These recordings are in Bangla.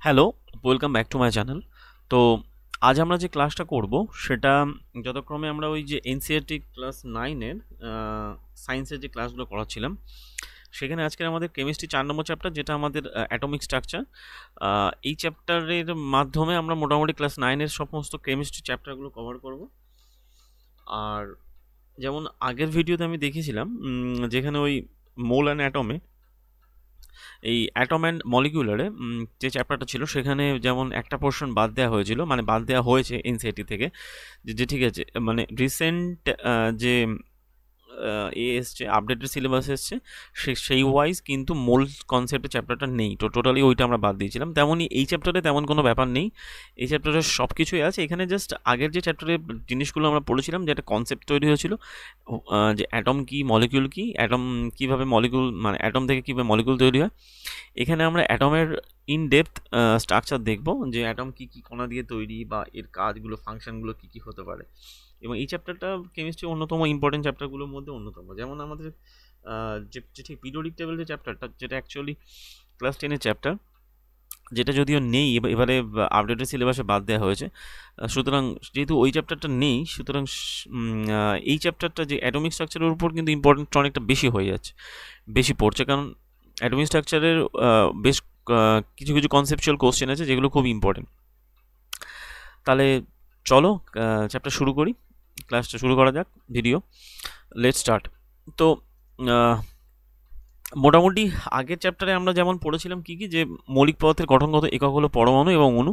Hello, welcome back to my channel. তো আজ আমরা যে ক্লাসটা করব সেটা যথাক্রমে আমরা ওই যে এনসিইআরটি ক্লাস 9-এর সায়েন্সের যে ক্লাসগুলো করাচ্ছিলাম সেখানে আজকের আমাদের কেমিস্ট্রি 4 নম্বর চ্যাপ্টার, যেটা আমাদের অ্যাটমিক স্ট্রাকচার। এই চ্যাপ্টারের মাধ্যমে আমরা মোটামুটি ক্লাস 9-এর সমস্ত কেমিস্ট্রি চ্যাপ্টারগুলো কভার করব। আর যেমন আগের ভিডিওতে আমি দেখেছিলাম যেখানে ওই মোল অ্যান্ড অ্যাটমে, এই অ্যাটম অ্যান্ড মলিকিউলারে যে চ্যাপ্টারটা ছিল সেখানে যেমন একটা পোর্শন বাদ দেওয়া হয়েছিল, মানে বাদ দেওয়া হয়েছে এনসিইআরটি থেকে, যে ঠিক আছে, মানে রিসেন্ট যে এসছে আপডেটেড সিলেবাস এসছে সেই ওয়াইজ কিন্তু মূল কনসেপ্টের চ্যাপ্টারটা নেই, তো টোটালি ওইটা আমরা বাদ দিয়েছিলাম। তেমনই এই চ্যাপ্টারে তেমন কোনো ব্যাপার নেই, এই চ্যাপ্টারে সব কিছুই আছে। এখানে জাস্ট আগের যে চ্যাপ্টারের জিনিসগুলো আমরা পড়েছিলাম, যে একটা কনসেপ্ট তৈরি হয়েছিল, যে অ্যাটম কি, মলিকিউল কি, অ্যাটম কীভাবে মলিকিউল, মানে অ্যাটম থেকে কীভাবে মলিকিউল তৈরি হয়। এখানে আমরা অ্যাটমের ইন ডেপথ স্ট্রাকচার দেখব, যে অ্যাটম কী কী কণা দিয়ে তৈরি বা এর কাজগুলো, ফাংশনগুলো কী কী হতে পারে। এবং এই চ্যাপ্টারটা কেমিস্ট্রির অন্যতম ইম্পর্টেন্ট চ্যাপ্টারগুলোর মধ্যে অন্যতম। যেমন আমাদের যে ঠিক পিরিয়ডিক টেবিল যে চ্যাপ্টারটা, যেটা অ্যাকচুয়ালি ক্লাস 10-এর চ্যাপ্টার, যেটা যদিও নেই এবারে আপডেটেড সিলেবাসে বাদ দেওয়া হয়েছে। সুতরাং যেহেতু ওই চ্যাপ্টারটা নেই, সুতরাং এই চ্যাপ্টারটা যে অ্যাটমিক স্ট্রাকচারের উপর কিন্তু ইম্পর্টেন্ট অনেকটা বেশি হয়ে যাচ্ছে, বেশি পড়ছে, কারণ অ্যাটমিক স্ট্রাকচারের বেশ কিছু কিছু কনসেপচুয়াল কোশ্চেন আছে যেগুলো খুব ইম্পর্টেন্ট। তাহলে চলো চ্যাপ্টার শুরু করি, ক্লাসটা শুরু করা যাক, ভিডিও লেট স্টার্ট। তো মোটামুটি আগের চ্যাপ্টারে আমরা যেমন পড়েছিলাম কি কি, যে মৌলিক পদার্থের গঠনগত একক হলো পরমাণু এবং অণু।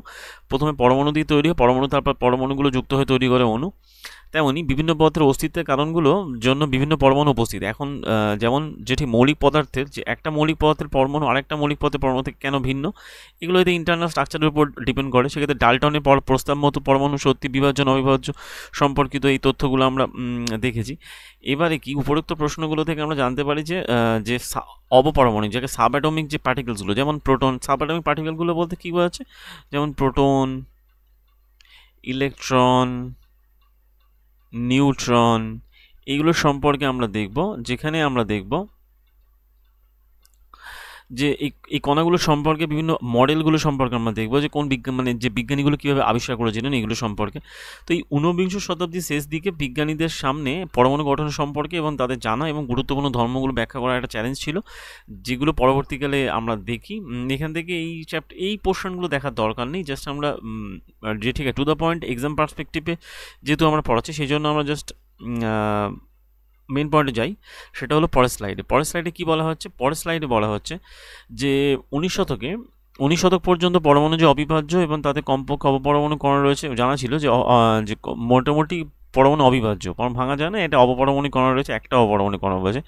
প্রথমে পরমাণু দিয়ে তৈরি হয় পরমাণু, তারপর পরমাণুগুলো যুক্ত হয়ে তৈরি করে অণু। তেমনই বিভিন্ন পদার্থের অস্তিত্বের কারণগুলোর জন্য বিভিন্ন পরমাণু উপস্থিত। এখন যেমন যেটি মৌলিক পদার্থের, যে একটা মৌলিক পদার্থের পরমাণু আরেকটা মৌলিক পদার্থের পরমাণু থেকে কেন ভিন্ন, এগুলো এতে ইন্টারনাল স্ট্রাকচারের উপর ডিপেন্ড করে। সেক্ষেত্রে ডাল্টনের প্রস্তাব মতো পরমাণু সত্যি বিভাজ্য অবিভাজ্য সম্পর্কিত এই তথ্যগুলো আমরা দেখেছি। এবারে কি উপরোক্ত প্রশ্নগুলো থেকে আমরা জানতে পারি যে যে অবপরমাণিক, যাকে সাব অ্যাটমিক যে পার্টিকেলসগুলো, যেমন প্রোটন, সাব অ্যাটমিক পার্টিকেলগুলো বলতে কী বোঝাচ্ছে, যেমন প্রোটন, ইলেকট্রন, নিউট্রন, এইগুলো সম্পর্কে আমরা দেখব। যেখানে আমরা দেখব যে এই কণাগুলো সম্পর্কে বিভিন্ন মডেলগুলো সম্পর্কে আমরা দেখব, যে কোন বিজ্ঞান, মানে যে বিজ্ঞানীগুলো কীভাবে আবিষ্কার করেছিলেন এগুলো সম্পর্কে। তো এই ঊনবিংশ শতাব্দীর শেষ দিকে বিজ্ঞানীদের সামনে পরমাণু গঠন সম্পর্কে এবং তাদের জানা এবং গুরুত্বপূর্ণ ধর্মগুলো ব্যাখ্যা করার একটা চ্যালেঞ্জ ছিল, যেগুলো পরবর্তীকালে আমরা দেখি। এখান থেকে এই পোর্শনগুলো দেখার দরকার নেই, জাস্ট আমরা যে ঠিক আছে টু দ্য পয়েন্ট এক্সাম পার্সপেক্টিভে যেহেতু আমরা পড়াচ্ছি, সেই জন্য আমরা জাস্ট মেন পয়েন্টে যাই। সেটা হলো পরের স্লাইডে কী বলা হচ্ছে, পরের স্লাইডে বলা হচ্ছে যে 19 শতক পর্যন্ত পরমাণু যে অবিভাজ্য এবং তাতে কমপক্ষে অপপরমাণু কণা রয়েছে, জানা ছিল যে মোটামুটি পরমাণু অবিভাজ্য, ভাঙা যায় না, এটা অপপরমাণু কণা রয়েছে, একটা অপপরমাণু কণা রয়েছে।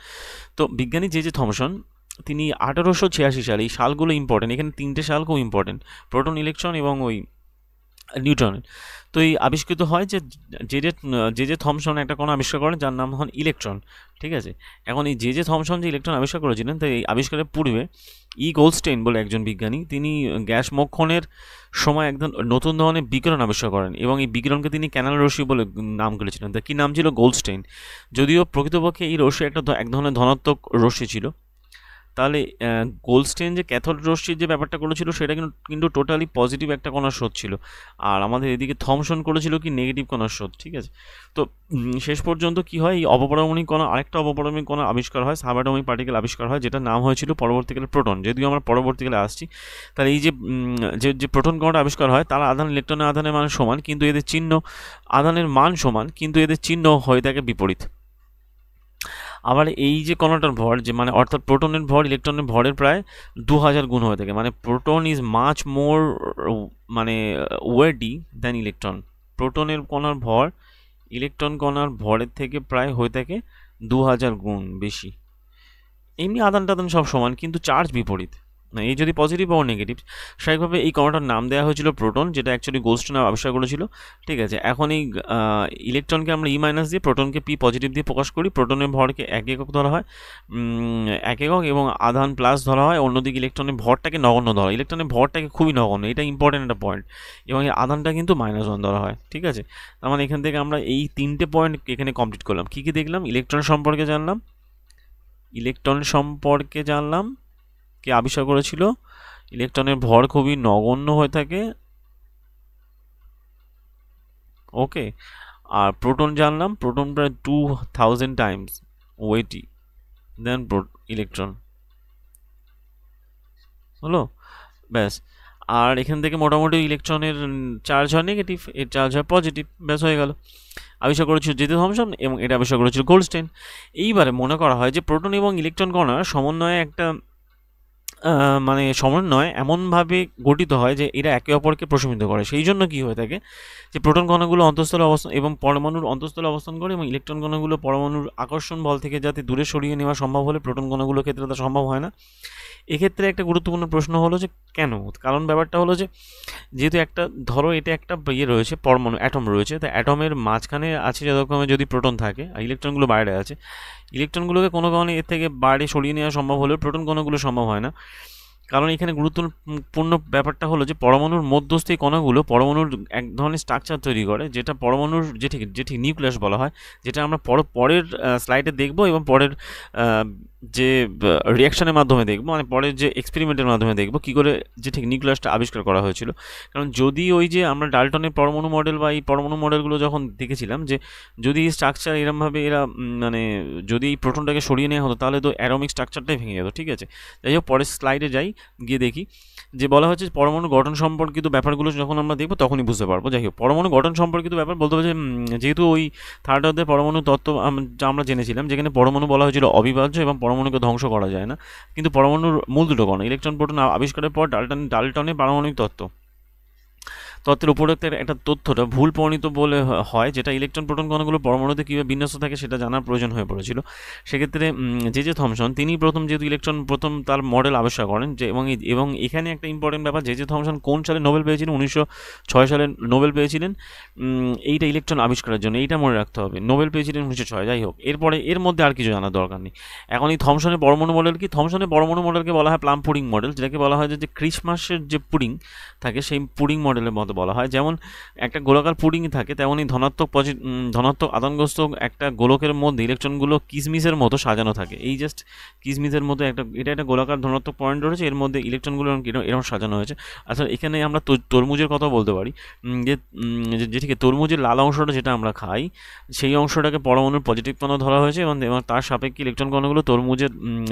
তো বিজ্ঞানী জে থমসন, তিনি 1886 সালে, এই সালগুলো ইম্পর্টেন্ট, এখানে 3টে সাল খুব ইম্পর্টেন্ট, প্রোটন, ইলেকট্রন এবং ওই নিউট্রন। তো এই আবিষ্কৃত হয় যে জে থমসন একটা কণা আবিষ্কার করেন যার নাম হন ইলেকট্রন। ঠিক আছে, এখন এই জে থমসন যে ইলেকট্রন আবিষ্কার করেছিলেন, তাই এই আবিষ্কারের পূর্বে গোল্ডস্টেইন বলে একজন বিজ্ঞানী, তিনি গ্যাস মোক্ষণের সময় একদম নতুন ধরনের বিকিরণ আবিষ্কার করেন এবং এই বিকিরণকে তিনি ক্যানাল রশ্মি বলে নাম করেছিলেন। তা কী নাম ছিল? গোল্ডস্টেইন। যদিও প্রকৃতপক্ষে এই রশ্মি এক ধরনের ধনাত্মক রশ্মি ছিল। তাহলে গোল্ডস্টেইন যে ক্যাথোড রশ্মির যে ব্যাপারটা করেছিল সেটা কিন্তু টোটালি পজিটিভ একটা কণার স্রোত ছিল, আর আমাদের এদিকে থমসন করেছিল কি নেগেটিভ কণার স্রোত। ঠিক আছে, তো শেষ পর্যন্ত কি হয়, এই অপপরমাণিক কণা, আরেকটা অপপরমাণিক কণা আবিষ্কার হয়, সাবঅ্যাটমিক পার্টিকেল আবিষ্কার হয়, যেটা নাম হয়েছিল পরবর্তীকালে প্রোটন। যদিও আমরা পরবর্তীকালে আসছি। তাহলে এই যে প্রোটন কণাটা আবিষ্কার হয়, তার আধান ইলেকট্রনের আধানের মান সমান, কিন্তু এদের চিহ্ন, আধানের মান সমান কিন্তু এদের চিহ্ন হয়ে থাকে বিপরীত। আবার এই যে কণাটার ভর, যে মানে অর্থাৎ প্রোটনের ভর ইলেকট্রনের ভরের প্রায় 2000 গুণ হয়ে থাকে, মানে প্রোটন ইজ মাচ মোর মানে ওয়েটি দ্যান ইলেকট্রন। প্রোটনের কণার ভর ইলেকট্রন কণার ভরের থেকে প্রায় হয়ে থাকে 2000 গুণ বেশি। এমনি আদান টাদান সব সমান, কিন্তু চার্জ বিপরীত, না এই যদি পজিটিভ বা নেগেটিভ। স্বাভাবিকভাবে এই কণাটার নাম দেওয়া হয়েছিল প্রোটন, যেটা অ্যাকচুয়ালি গোল্ডস্টেইন আবিষ্কার করেছিল। ঠিক আছে, এখন এই ইলেকট্রনকে আমরা E- দিয়ে, প্রোটনকে P পজিটিভ দিয়ে প্রকাশ করি। প্রোটনের ভরকে 1 একক ধরা হয়, 1 একক, এবং আধান প্লাস ধরা হয়। অন্যদিকে ইলেকট্রনের ভরটাকে নগণ্য ধরা হয়, ইলেকট্রনের ভরটাকে খুবই নগণ্য, এটা ইম্পর্টেন্ট একটা পয়েন্ট, এবং এই আধানটা কিন্তু -1 ধরা হয়। ঠিক আছে, তার মানে এখান থেকে আমরা এই 3টে পয়েন্ট এখানে কমপ্লিট করলাম। কী কী দেখলাম? ইলেকট্রন সম্পর্কে জানলাম, কে আবিষ্কার করেছিল, ইলেকট্রনের ভর খুবই নগণ্য হয়ে থাকে। ওকে, আর প্রোটন জানলাম, প্রোটন প্রায় 2000 টাইমস ওয়েটি দেন ইলেকট্রন। হলো, ব্যাস। আর এখান থেকে মোটামুটি ইলেকট্রনের চার্জ হয় নেগেটিভ, এর চার্জ হয় পজিটিভ, ব্যাস হয়ে গেল। আবিষ্কার করেছিল জে.টি. থমসন এবং এটা আবিষ্কার করেছিল গোল্ডস্টেইন। এইবারে মনে করা হয় যে প্রোটন এবং ইলেকট্রন কণার সমন্বয়ে একটা মানে সমন্বয় এমনভাবে গঠিত হয় যে এরা একে অপরকে প্রশমিত করে। সেই জন্য কী হয়ে থাকে যে প্রোটন কণাগুলো অন্তঃস্থলে অবস্থান এবং পরমাণুর অন্তঃস্থলে অবস্থান করে, এবং ইলেকট্রন কণাগুলো পরমাণুর আকর্ষণ বল থেকে যাতে দূরে সরিয়ে নেওয়া সম্ভব হলে প্রোটন কণাগুলোর ক্ষেত্রে তা সম্ভব হয় না। এক্ষেত্রে একটা গুরুত্বপূর্ণ প্রশ্ন হলো যে কেন? কারণ ব্যাপারটা হলো যে যেহেতু একটা, ধরো এটা একটা ইয়ে রয়েছে, পরমাণু অ্যাটম রয়েছে, তো অ্যাটমের মাঝখানে আছে যতক্ষণে যদি প্রোটন থাকে আর ইলেকট্রনগুলো বাইরে আছে, ইলেকট্রনগুলোকে কোনো কারণে এর থেকে বাইরে সরিয়ে নেওয়া সম্ভব হলেও প্রোটন কণাগুলো সম্ভব হয় না। কারণ এখানে গুরুত্বপূর্ণ ব্যাপারটা হলো যে পরমাণুর মধ্যস্থ এই কণাগুলো পরমাণুর এক ধরনের স্ট্রাকচার তৈরি করে, যেটা পরমাণুর যে ঠিক নিউক্লিয়াস বলা হয়, যেটা আমরা পরের স্লাইডে দেখব এবং পরের যে রিয়াকশনের মাধ্যমে দেখব, মানে পরের যে এক্সপেরিমেন্টের মাধ্যমে দেখব কী করে যে ঠিক নিউক্লিয়াসটা আবিষ্কার করা হয়েছিল। কারণ যদি ওই যে আমরা ডাল্টনের পরমাণু মডেল বা এই পরমাণু মডেলগুলো যখন দেখেছিলাম যে যদি স্ট্রাকচার এরমভাবে এরা মানে যদি এই প্রোটনটাকে সরিয়ে নেওয়া হতো তাহলে তো অ্যারোমিক স্ট্রাকচারটাই ভেঙে যেত, ঠিক আছে। যাই হোক, পরের স্লাইডে যাই, গিয়ে দেখি যে বলা হচ্ছে পরমাণু গঠন সম্পর্কিত ব্যাপারগুলো যখন আমরা দেখবো তখনই বুঝতে পারবো। যাই হোক, পরমাণু গঠন সম্পর্কিত ব্যাপার বলতে হবে যে যেহেতু ওই থার্ড অধ্যায়ে পরমাণু তত্ত্ব যা আমরা জেনেছিলাম, যেখানে পরমাণু বলা হয়েছিল অবিভাজ্য এবং পরমাণুকে ধ্বংস করা যায় না, কিন্তু পরমাণুর মূল দুটো কণা ইলেকট্রন প্রোটন আবিষ্কারের পর ডাল্টনের পারমাণবিক তত্ত্বের উপরে একটা তথ্যটা ভুল প্রমাণিত বলে হয়, যেটা ইলেকট্রন প্রোটন কণাগুলো পরমাণুতে কীভাবে বিন্যস্ত থাকে সেটা জানার প্রয়োজন হয়ে পড়েছিল। সেক্ষেত্রে জে.জে. থমসন তিনি যেহেতু ইলেকট্রন প্রথম তার মডেল আবিষ্কার করেন, যে এবং এখানে একটা ইম্পর্টেন্ট ব্যাপার, জে.জে. থমসন কোন সালে নোবেল পেয়েছিলেন? 1906 সালে নোবেল পেয়েছিলেন এইটা ইলেকট্রন আবিষ্কারের জন্য, এইটা মনে রাখতে হবে, নোবেল পেয়েছিলেন 1906। যাই হোক, এরপরে এর মধ্যে আর কিছু জানার দরকার নেই। এখন এই থমসনের পরমাণু মডেল কি? থমসনের পরমাণু মডেলকে বলা হয় প্লাম পুডিং মডেল, যেটাকে বলা হয় যে ক্রিসমাসের যে পুডিং থাকে সেই পুডিং মডেলের মতো বলা হয়। যেমন একটা গোলাকার পুডিং থাকে, তেমনই ধনাত্মক আদানগ্রস্ত একটা গোলকের মধ্যে ইলেকট্রনগুলো কিসমিসের মতো সাজানো থাকে। এই জাস্ট কিসমিসের মতো এটা একটা গোলাকার ধনাত্মক পয়েন্ট রয়েছে, এর মধ্যে ইলেকট্রনগুলো এরকম সাজানো হয়েছে। আচ্ছা, এখানে আমরা তরমুজের কথা বলতে পারি, যে ঠিক তরমুজের লাল অংশটা যেটা আমরা খাই, সেই অংশটাকে পরমাণুর পজিটিভ কণা ধরা হয়েছে, এবং তার সাপেক্ষে ইলেকট্রন কণাগুলো তরমুজের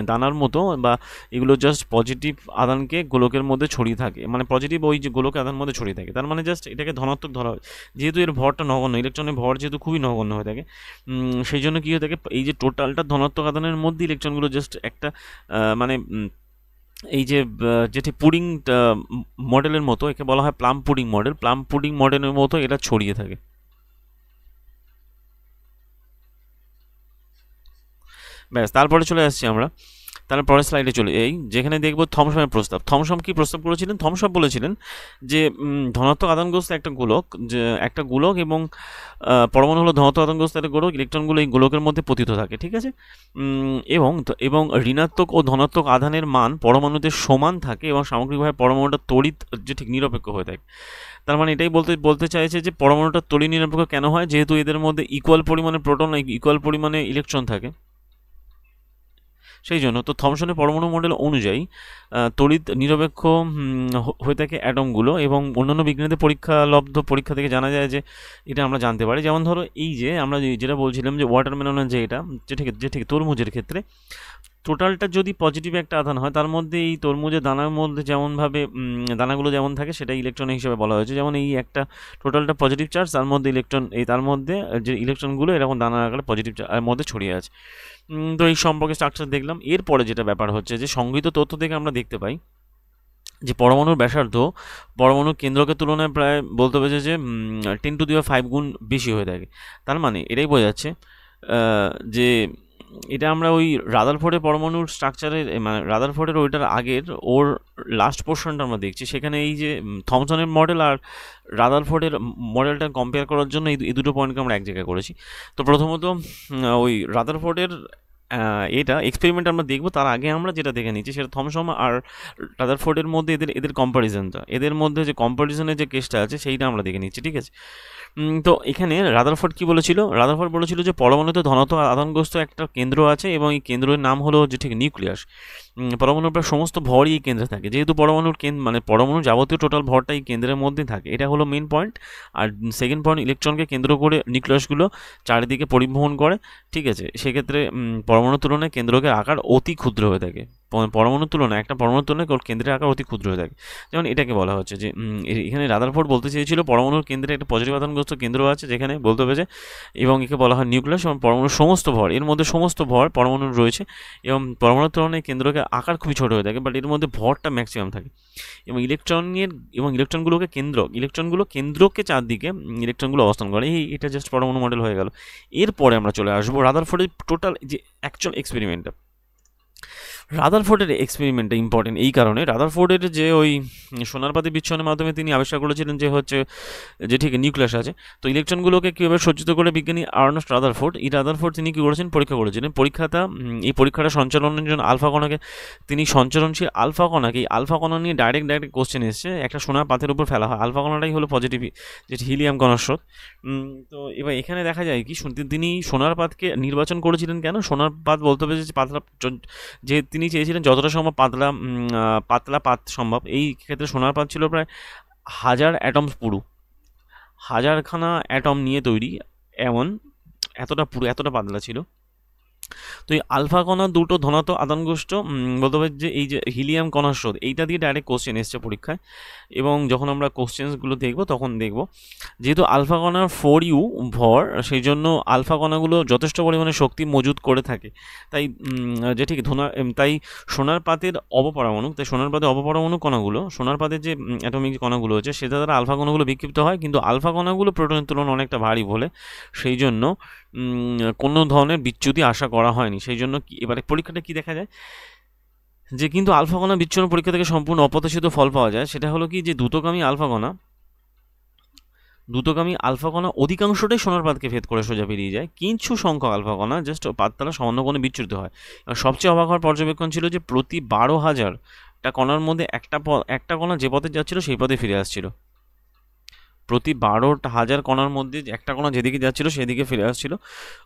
দানার মতো, বা এগুলো জাস্ট পজিটিভ আদানকে গোলকের মধ্যে ছড়িয়ে থাকে, মানে পজিটিভ ওই যে গোলকের আদানের মধ্যে ছড়িয়ে থাকে, তার মানে জাস্ট এটাকে ধনাত্মক ধরা হয়। যেহেতু এর ভরটা নগণ্য, ইলেকট্রনের ভর যেহেতু খুবই নগণ্য হয়ে থাকে, সেই জন্য কী হয়ে থাকে, এই যে টোটালটা ধনাত্মক আদানের মধ্যে ইলেকট্রনগুলো জাস্ট একটা মানে এই যে যেটি পুডিং মডেলের মতো, একে বলা হয় প্লাম পুডিং মডেলের মতো এটা ছড়িয়ে থাকে। ব্যাস, তারপরে চলে আসছি আমরা, তারপরের স্লাইডে চলে এই যেখানে দেখব থমসনের প্রস্তাব। থমসন কি প্রস্তাব করেছিলেন? থমসন বলেছিলেন যে ধনাত্মক আদানগ্রস্ত একটা গোলক এবং পরমাণু হলো ধনাত্মক আদানগ্রস্ত একটা গোলক, ইলেকট্রনগুলো এই গোলকের মধ্যে পতিত থাকে, ঠিক আছে। এবং ঋণাত্মক ও ধনাত্মক আধানের মান পরমাণুতে সমান থাকে, এবং সামগ্রিকভাবে পরমাণুটা তড়িৎ যে ঠিক নিরপেক্ষ হয়ে থাকে। তার মানে এটাই বলতে চাইছে যে পরমাণুটা তড়িৎ নিরপেক্ষ কেন হয়? যেহেতু এদের মধ্যে ইকুয়াল পরিমাণে প্রোটন, ইকুয়াল পরিমাণে ইলেকট্রন থাকে, সেই জন্য। তো থমসনের পরমাণু মডেল অনুযায়ী তড়িৎ নিরপেক্ষ হয়ে থাকে অ্যাটমগুলো, এবং অন্যান্য বিজ্ঞানীদের পরীক্ষা থেকে জানা যায় যে এটা আমরা জানতে পারি। যেমন ধরো এই যে আমরা যেটা বলছিলাম যে ওয়াটারমেলনের যে ঠিক তরমুজের ক্ষেত্রে টোটালটা যদি পজিটিভ একটা আধান হয়, তার মধ্যে এই তরমুজের দানার মধ্যে যেমনভাবে দানাগুলো যেমন থাকে সেটা ইলেকট্রন হিসেবে বলা হয়েছে। যেমন এই একটা টোটালটা পজিটিভ চার্জ, তার মধ্যে তার মধ্যে যে ইলেকট্রনগুলো এরকম দানার আকারে পজিটিভ মধ্যে ছড়িয়ে আছে। তো এই সম্পর্কে স্ট্রাকচার দেখলাম। এরপরে যেটা ব্যাপার হচ্ছে যে সংগৃহীত তথ্য থেকে আমরা দেখতে পাই যে পরমাণুর ব্যাসার্ধ পরমাণুর কেন্দ্রকের তুলনায় প্রায় বলতে হবে যে 10⁵ গুণ বেশি হয়ে থাকে। তার মানে এটাই বোঝা যাচ্ছে যে এটা আমরা ওই রাদারফোর্ডের পরমাণুর স্ট্রাকচারের, মানে রাদারফোর্ডের ওইটার আগের ওর লাস্ট পোর্শনটা আমরা দেখছি, সেখানে এই যে থমসনের মডেল আর রাদারফোর্ডের মডেলটা কম্পেয়ার করার জন্য এই দুটো পয়েন্টকে আমরা এক জায়গায় করেছি। তো প্রথমত ওই রাদারফোর্ডের এটা এক্সপেরিমেন্ট আমরা দেখবো, তার আগে আমরা যেটা দেখে নিচ্ছি সেটা থমসন আর রাদারফোর্ডের মধ্যে এদের কম্প্যারিজনটা, এদের মধ্যে যে কম্প্যারিজনের যে কেসটা আছে সেইটা আমরা দেখে নিচ্ছি, ঠিক আছে। তো এখানে রাদারফোর্ড কি বলেছিল? রাদারফোর্ড বলেছিল যে পরমাণুতে ধনাত্মক আধানগ্রস্ত একটা কেন্দ্র আছে, এবং এই কেন্দ্রের নাম হলো যে ঠিক নিউক্লিয়াস। পরমাণুর প্রায় সমস্ত ভরই এই কেন্দ্রে থাকে, যেহেতু পরমাণুর মানে পরমাণুর যাবতীয় টোটাল ভরটা এই কেন্দ্রের মধ্যে থাকে, এটা হলো মেন পয়েন্ট। আর সেকেন্ড পয়েন্ট, ইলেকট্রনকে কেন্দ্র করে নিউক্লিয়াসগুলো চারিদিকে পরিবহন করে, ঠিক আছে। সেক্ষেত্রে পরমাণুর তুলনায় কেন্দ্রকের আকার অতি ক্ষুদ্র হয়ে থাকে। পরমাণুর তুলনায় একটা পরমাণুর তুলনায় কেন্দ্রের আকার অতি ক্ষুদ্র হয়ে থাকে। যেমন এটাকে বলা হচ্ছে যে এখানে রাদারফোর্ড বলতে চেয়েছিল পরমাণুর কেন্দ্রে একটা পজিটিভ আধানগ্রস্ত কেন্দ্র আছে, যেখানে বলতে হবে যে, এবং একে বলা হয় নিউক্লিয়াস, এবং পরমাণুর সমস্ত ভর, এর মধ্যে সমস্ত ভর পরমাণুর রয়েছে, এবং পরমাণুর তুলনায় কেন্দ্রকে আকার খুবই ছোট হয়ে থাকে, বাট এর মধ্যে ভরটা ম্যাক্সিমাম থাকে। এবং ইলেকট্রনগুলো কেন্দ্রকে চারদিকে ইলেকট্রনগুলো অবস্থান করে। এটা জাস্ট পরমাণু মডেল হয়ে গেল। এরপরে আমরা চলে আসবো রাদারফোর্ডের টোটাল যে অ্যাকচুয়াল এক্সপেরিমেন্টটা। রাদারফোর্ডের এক্সপেরিমেন্টটা ইম্পর্টেন্ট এই কারণে, রাদারফোর্ডের যে ওই সোনারপাতি বিচ্ছনের মাধ্যমে তিনি আবিষ্কার করেছিলেন যে হচ্ছে যে ঠিক নিউক্লিয়াস আছে, তো ইলেকট্রনগুলোকে কীভাবে সজ্জিত করে বিজ্ঞানী আর্নেস্ট রাদারফোর্ড তিনি কী করেছেন, পরীক্ষা করেছিলেন। এই পরীক্ষাটা সঞ্চালনের জন্য সঞ্চরণশীল আলফা কণাকে, এই আলফা কণা নিয়ে ডাইরেক্ট কোশ্চেন এসছে, একটা সোনার পাতের উপর ফেলা হয়, আলফা কণাটাই হলো পজিটিভ, যেটি হিলিয়াম কণার স্রোত। তো এবার এখানে দেখা যায় কি, তিনি সোনার পাতকে নির্বাচন করেছিলেন কেন? সোনার পাত বলতে হবে যে পাতলা, যে তিনি চেয়েছিলেন যতটা সম্ভব পাতলা পাত সম্ভব। এই ক্ষেত্রে সোনার পাত ছিল প্রায় 1000 অ্যাটমস পুরু, 1000খানা অ্যাটম নিয়ে তৈরি, এতটা পাতলা ছিল। তো এই আলফা কণা দুটো ধনাত্মক আধানগ্রস্ত, বলতে হবে যে এই যে হিলিয়াম কণার স্রোত, এইটা দিয়ে ডাইরেক্ট কোশ্চেন এসছে পরীক্ষায়। এবং যখন আমরা কোশ্চেন্সগুলো দেখব তখন দেখব, যেহেতু আলফা কণার 4u ভর, সেই জন্য আলফা কণাগুলো যথেষ্ট পরিমাণে শক্তি মজুত করে থাকে। তাই তাই সোনার পাতের অপপরমাণু কণাগুলো, সোনার পাতের যে অ্যাটমিক কণাগুলো হচ্ছে, সেটা দ্বারা আলফা কণাগুলো বিক্ষিপ্ত হয়, কিন্তু আলফা কণাগুলো প্রোটনের তুলনায় অনেকটা ভারী বলে সেই জন্য কোনো ধরনের বিচ্যুতি আশা করা হয়নি। সেই জন্য এবারে পরীক্ষাটা কি দেখা যায়, যে কিন্তু আলফা কণা বিচ্ছুরণ পরীক্ষা থেকে সম্পূর্ণ অপ্রত্যাশিত ফল পাওয়া যায়। সেটা হলো কি, যে দ্রুতগামী আলফা কণা অধিকাংশটাই সোনার পাতকে ভেদ করে সোজা বেরিয়ে যায়। কিছু সংখ্যক আলফা কণা জাস্ট পাততলা সামান্য কোণে বিচ্যুত হয়। সবচেয়ে অবাক হওয়ার পর্যবেক্ষণ ছিল যে প্রতি 12,000টা কণার মধ্যে একটা কণা যে পথে যাচ্ছিল সেই পথে ফিরে আসছিল। প্রতি 12,000 কণার মধ্যে একটা কণা যেদিকে যাচ্ছিল সেদিকে ফিরে আসছিল।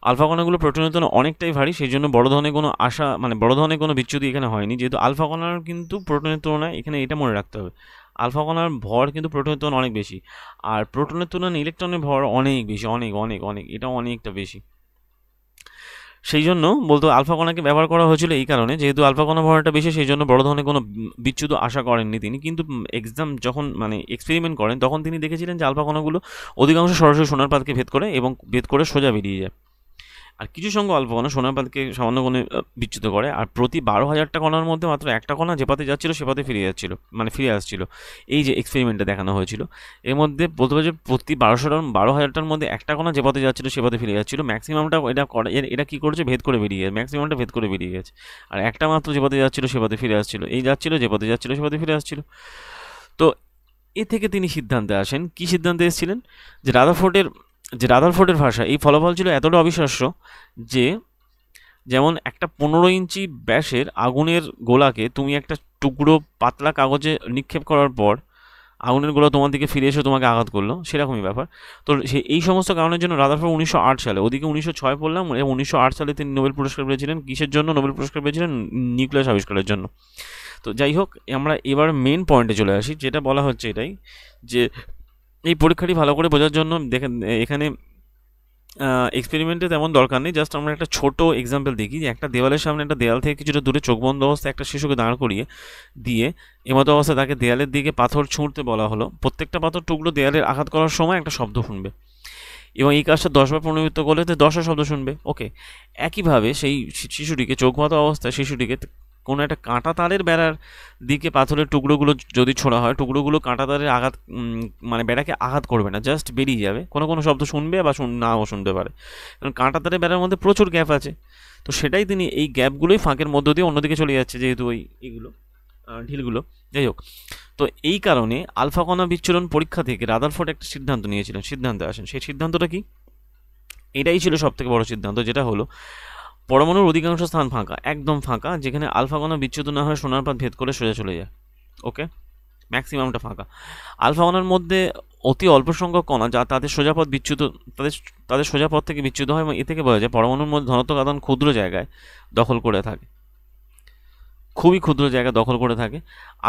আলফা কণাগুলো প্রোটনের তুলনায় অনেকটাই ভারী, সেই জন্য বড় ধরনের কোনো বিচ্যুতি এখানে হয়নি। যেহেতু আলফা কণার কিন্তু প্রোটনের তুলনায়, এখানে এটা মনে রাখতে হবে, আলফা কণার ভর কিন্তু প্রোটনের তুলনায় অনেক বেশি, আর প্রোটনের তুলনায় ইলেকট্রনের ভর অনেক বেশি, অনেক, এটা অনেকটা বেশি। সেই জন্য বলতো আলফা কণাকে ব্যবহার করা হয়েছিল এই কারণে, যেহেতু আলফা কণা ভরটা বেশি, সেই জন্য বড় ধরনের কোনো বিচ্যুত আশা করেননি তিনি। কিন্তু যখন এক্সপেরিমেন্ট করেন, তখন তিনি দেখেছিলেন যে আলফা কণাগুলো অধিকাংশ সরাসরি সোনার পাতকে ভেদ করে সোজা বেরিয়ে যায়। আর কিছু সংখ্যক আলফা কণা সোনার পাতকে সামান্য কোণে বিচ্যুত করে, আর প্রতি 12,000টা কণার মধ্যে মাত্র একটা কণা যে পথে যাচ্ছিল সে পথে ফিরে আসছিল। এই যে এক্সপেরিমেন্টটা দেখানো হয়েছিল, এর মধ্যে বলতে হবে যে প্রতি 12,000টার মধ্যে একটা কণা যে পথে যাচ্ছিল সে পথে ফিরে যাচ্ছিল। ম্যাক্সিমামটা এটা কী করেছে, ম্যাক্সিমামটা ভেদ করে বেরিয়ে গেছে। আর একটা মাত্র যে পথে যাচ্ছিল সে পথে ফিরে আসছিল, যে পথে যাচ্ছিল সে পথে ফিরে আসছিল। তো এ থেকে তিনি সিদ্ধান্তে আসেন, কি সিদ্ধান্তে এসেছিলেন, যে রাদারফোর্ডের ভাষা এই ফলাফল ছিল এতটা অবিশ্বাস্য যে, যেমন একটা 15 ইঞ্চি ব্যাসের আগুনের গোলাকে তুমি একটা টুকরো পাতলা কাগজে নিক্ষেপ করার পর আগুনের গোলা তোমার দিকে ফিরে এসে তোমাকে আঘাত করলো, সেরকমই ব্যাপার। তো এই সমস্ত কারণের জন্য রাদারফোর্ড 1908 সালে, ওদিকে 1906 পড়লাম, 1908 সালে তিনি নোবেল পুরস্কার পেয়েছিলেন। কিসের জন্য নোবেল পুরস্কার পেয়েছিলেন? নিউক্লিয়াস আবিষ্কারের জন্য। তো যাই হোক, আমরা এবার মেন পয়েন্টে চলে আসি, যেটা বলা হচ্ছে এটাই, যে এই পরীক্ষাটি ভালো করে বোঝার জন্য দেখেন, এখানে এক্সপেরিমেন্টে তেমন দরকার নেই, জাস্ট আমরা একটা ছোট এক্সাম্পল দেখি, যে একটা দেওয়ালের সামনে, একটা দেওয়াল থেকে কিছুটা দূরে চোখ বন্ধ অবস্থায় একটা শিশুকে দাঁড় করিয়ে দিয়ে এমতো অবস্থায় তাকে দেয়ালের দিকে পাথর ছুঁড়তে বলা হলো। প্রত্যেকটা পাথর টুকরো দেয়ালের আঘাত করার সময় একটা শব্দ শুনবে, এবং এই কাজটা 10বার পুনরাবৃত্ত করলে 10টা শব্দ শুনবে। ওকে, একইভাবে সেই শিশুটিকে, চোখ বাঁধা অবস্থায় শিশুটিকে কোনো একটা কাঁটা তারের বেড়ার দিকে পাথরের টুকরোগুলো যদি ছোড়া হয়, টুকরোগুলো কাঁটা তারের আঘাত, বেড়াকে আঘাত করবে না, জাস্ট বেরিয়ে যাবে। কোনো শব্দ শুনবে বা নাও শুনতে পারে, কারণ কাঁটা তারের বেড়ার মধ্যে প্রচুর গ্যাপ আছে। তো সেটাই তিনি, এই গ্যাপগুলোই ফাঁকের মধ্য দিয়ে অন্যদিকে চলে যাচ্ছে, যেহেতু এইগুলো ঢিলগুলো। যাই হোক, তো এই কারণে আলফা কণা বিচ্ছুরণ পরীক্ষা থেকে রাদারফোর্ড একটা সিদ্ধান্তে আসেন। সেই সিদ্ধান্তটা কি? এটাই ছিল সবথেকে বড় সিদ্ধান্ত, যেটা হলো পরমাণুর অধিকাংশ স্থান ফাঁকা, একদম ফাঁকা, যেখানে আলফা কণা বিচ্যুত না হয় সোনার পাত ভেদ করে সোজা চলে যায়। ওকে, ম্যাক্সিমামটা ফাঁকা। আলফা কণার মধ্যে অতি অল্প সংখ্যক কণা যা তাদের সোজা পথ থেকে বিচ্যুত হয়, এবং এ থেকে বোঝা যায় পরমাণুর মধ্যে ধনাত্মক আধান ক্ষুদ্র জায়গায় দখল করে থাকে। খুবই ক্ষুদ্র জায়গা দখল করে থাকে।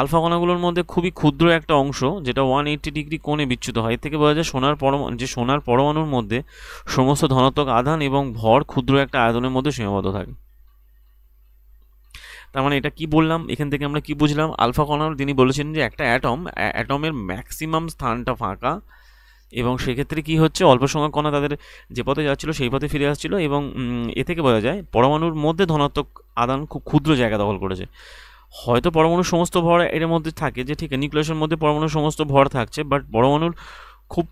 আলফা কণাগুলোর মধ্যে খুবই ক্ষুদ্র একটা অংশ যেটা 180 ডিগ্রি কোণে বিচ্যুত হয়। এর থেকে বোঝা যায় সোনার পরমাণুর মধ্যে সমস্ত ধনাত্মক আধান এবং ভর ক্ষুদ্র একটা আয়তনের মধ্যে সীমাবদ্ধ থাকে। তার মানে এটা কি বললাম, এখান থেকে আমরা কি বুঝলাম? আলফা কণার তিনি বলেছেন যে একটা অ্যাটমের ম্যাক্সিমাম স্থানটা ফাঁকা, এবং সেক্ষেত্রে কি হচ্ছে, অল্প সংখ্যক কণা তাদের যে পথে যাচ্ছিল সেই পথে ফিরে আসছিল, এবং এ থেকে বোঝা যায় পরমাণুর মধ্যে ধনাত্মক আদান খুব ক্ষুদ্র জায়গা দখল করেছে। হয়তো পরমাণুর সমস্ত ভর এর মধ্যে থাকে, যে ঠিক আছে নিউক্লিয়াসের মধ্যে পরমাণুর সমস্ত ভর থাকছে, বাট পরমাণুর খুব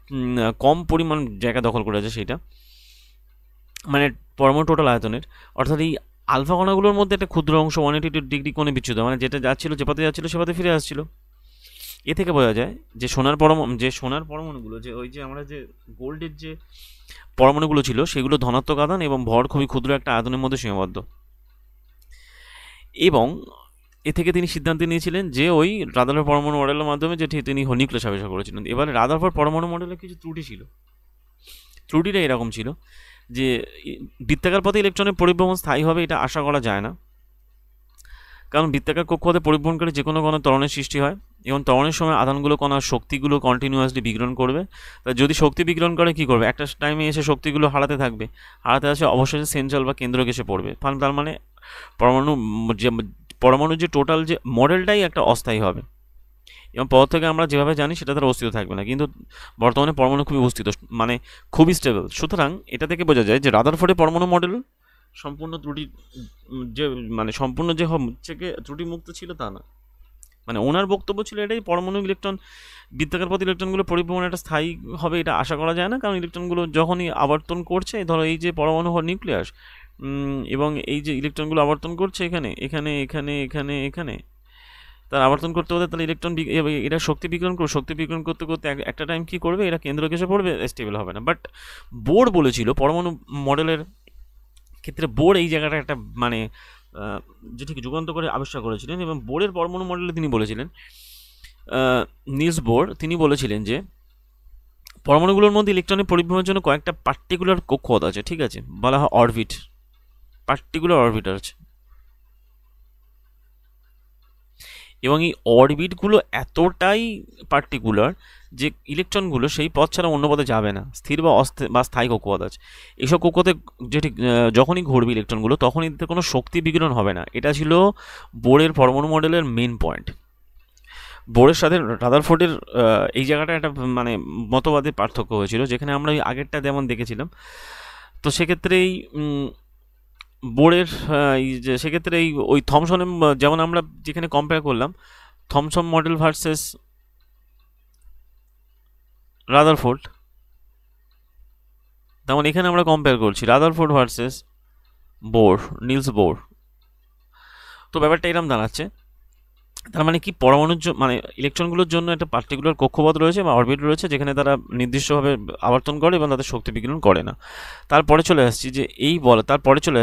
কম পরিমাণ জায়গা দখল করেছে সেটা, মানে পরমাণু টোটাল আয়তনের। অর্থাৎ এই আলফা কণাগুলোর মধ্যে একটা ক্ষুদ্র অংশ 180 ডিগ্রি কোণে বিচ্যুত, মানে যেটা যাচ্ছিল যে পথে যাচ্ছিল সে পথে ফিরে আসছিল। এ থেকে বোঝা যায় যে সোনার পরমাণুগুলো, যে ওই যে আমরা যে গোল্ডের যে পরমাণুগুলো ছিল সেগুলো ধনাত্মক আধান এবং ভর খুবই ক্ষুদ্র একটা আয়তনের মধ্যে সীমাবদ্ধ। এবং এ থেকে তিনি সিদ্ধান্ত নিয়েছিলেন যে ওই রাদারফোর্ড পরমাণু মডেলের মাধ্যমে যে তিনি নিউক্লিয়াস আবিষ্কার করেছিলেন। এবারে রাদারফোর্ড পরমাণু মডেলে কিছু ত্রুটি ছিল। ত্রুটিটা এরকম ছিল যে বৃত্তাকার পথে ইলেকট্রনের পরিবহন স্থায়ী হবে এটা আশা করা যায় না, কারণ বৃত্তাকার কক্ষপথে পরিবহনকারী যে কোনো কণার ত্বরণের সৃষ্টি হয়, এবং ত্বরণের সময় আধানগুলো কণার শক্তিগুলো কন্টিনিউয়াসলি বিকিরণ করবে। তা যদি শক্তি বিকিরণ করে কী করবে, একটা টাইমে এসে শক্তিগুলো হারাতে থাকবে, হারাতে আসে অবশেষে সেন্ট্রাল বা কেন্দ্রকে এসে পড়বে। তার মানে যে পরমাণুর যে টোটাল যে মডেলটাই একটা অস্থায়ী হবে, এবং পর থেকে আমরা যেভাবে জানি সেটা তার অস্তিত্ব থাকবে না। কিন্তু বর্তমানে পরমাণু খুবই অস্তিত্ব, মানে খুবই স্টেবল। সুতরাং এটা থেকে বোঝা যায় যে রাদারফোর্ডের পরমাণু মডেল সম্পূর্ণ ত্রুটি, যে মানে সম্পূর্ণ যে থেকে ত্রুটিমুক্ত ছিল তা না। মানে ওনার বক্তব্য ছিল এটাই, পরমাণু ইলেকট্রন বৃত্তাকার পথে ইলেকট্রনগুলো পরিবহন একটা স্থায়ী হবে এটা আশা করা যায় না, কারণ ইলেকট্রনগুলো যখনই আবর্তন করছে, ধরো এই যে পরমাণু নিউক্লিয়াস, এবং এই যে ইলেকট্রনগুলো আবর্তন করছে এখানে এখানে এখানে এখানে এখানে, তার আবর্তন করতে হতে তাহলে ইলেকট্রন এরা শক্তি বিকিরণ করতে করতে একটা টাইম কি করবে, এরা কেন্দ্রকে এসে পড়বে, স্টেবল হবে না। বাট বোর বলেছিল পরমাণু মডেলের ক্ষেত্রে, বোর এই জায়গাটা একটা মানে যে ঠিক যুগান্ত করে আবিষ্কার করেছিলেন, এবং বোরের পরমাণু মডেলে তিনি বলেছিলেন, নিলস বোর তিনি বলেছিলেন যে পরমাণুগুলোর মধ্যে ইলেকট্রনের পরিবহনের জন্য কয়েকটা পার্টিকুলার কক্ষপথ আছে, ঠিক আছে, বলা হয় অরবিট, পার্টিকুলার অরবিট আছে, এবং এই অরবিটগুলো এতটাই পার্টিকুলার যে ইলেকট্রনগুলো সেই পথ ছাড়া অন্য পথে যাবে না, স্থির বা স্থায়ী কক্ষপথ আছে। এইসব কক্ষপথে যে ঠিক যখনই ঘুরবে ইলেকট্রনগুলো তখনই এতে কোনো শক্তি বিকিরণ হবে না। এটা ছিল বোরের পরমাণু মডেলের মেন পয়েন্ট। বোরের সাথে রাদারফোর্ডের এই জায়গাটা একটা মানে মতবাদের পার্থক্য হয়েছিল, যেখানে আমরা ওই আগেরটা যেমন দেখেছিলাম। তো সেক্ষেত্রে এই বোরের সেক্ষেত্রে এই ওই থমসনের যেমন আমরা যেখানে কম্পেয়ার করলাম থমসন মডেল ভার্সেস রাদারফোর্ড, তেমন এখানে আমরা কম্পেয়ার করছি Rutherford versus Bohr, Niels Bohr. তো ব্যাপারটা এরকম দাঁড়াচ্ছে, তার মানে কি পরমাণুর মানে ইলেকট্রনগুলোর জন্য একটা পার্টিকুলার কক্ষপথ রয়েছে বা অরবিট রয়েছে যেখানে তারা নির্দিষ্টভাবে আবর্তন করে এবং তাদের শক্তি বিকিরণ করে না। তারপরে চলে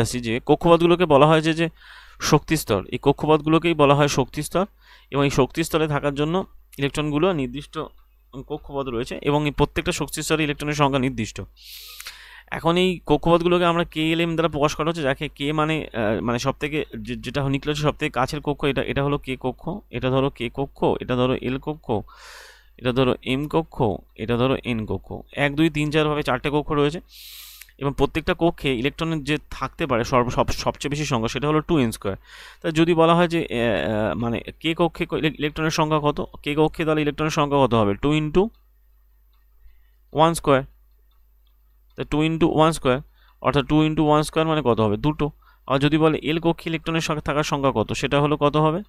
আসছি যে কক্ষপথগুলোকে বলা হয় যে শক্তিস্তর, এই কক্ষপথগুলোকেই বলা হয় শক্তিস্তর, এবং এই শক্তিস্তরে থাকার জন্য ইলেকট্রনগুলো নির্দিষ্ট কক্ষপথ রয়েছে, এবং এই প্রত্যেকটা শক্তিস্তরে ইলেকট্রনের সংখ্যা নির্দিষ্ট। এখন এই কক্ষপথগুলোকে আমরা KLM দ্বারা প্রকাশ করা হচ্ছে, যাকে কে মানে সব থেকে যেটা নিউক্লিয়াসের সব থেকে কাছের কক্ষ, এটা হলো কে কক্ষ, এটা ধরো কে কক্ষ, এটা ধরো এল কক্ষ, এটা ধরো এম কক্ষ, এটা ধরো এন কক্ষ, 1 2 3 4 ভাবে 4টে কক্ষ রয়েছে, এবং প্রত্যেকটা কক্ষে ইলেকট্রনের যে থাকতে পারে সবচেয়ে বেশি সংখ্যা সেটা হলো 2n²। তাই যদি বলা হয় যে মানে কে কক্ষে ইলেকট্রনের সংখ্যা কত, কে কক্ষে তাহলে ইলেকট্রনের সংখ্যা কত হবে, 2 × 1²। তা 2 × 1², অর্থাৎ 2 × 1² মানে কত হবে, 2টো। আর যদি বলে এল কক্ষে ইলেকট্রনের থাকার সংখ্যা কত, সেটা হলো কত হবে,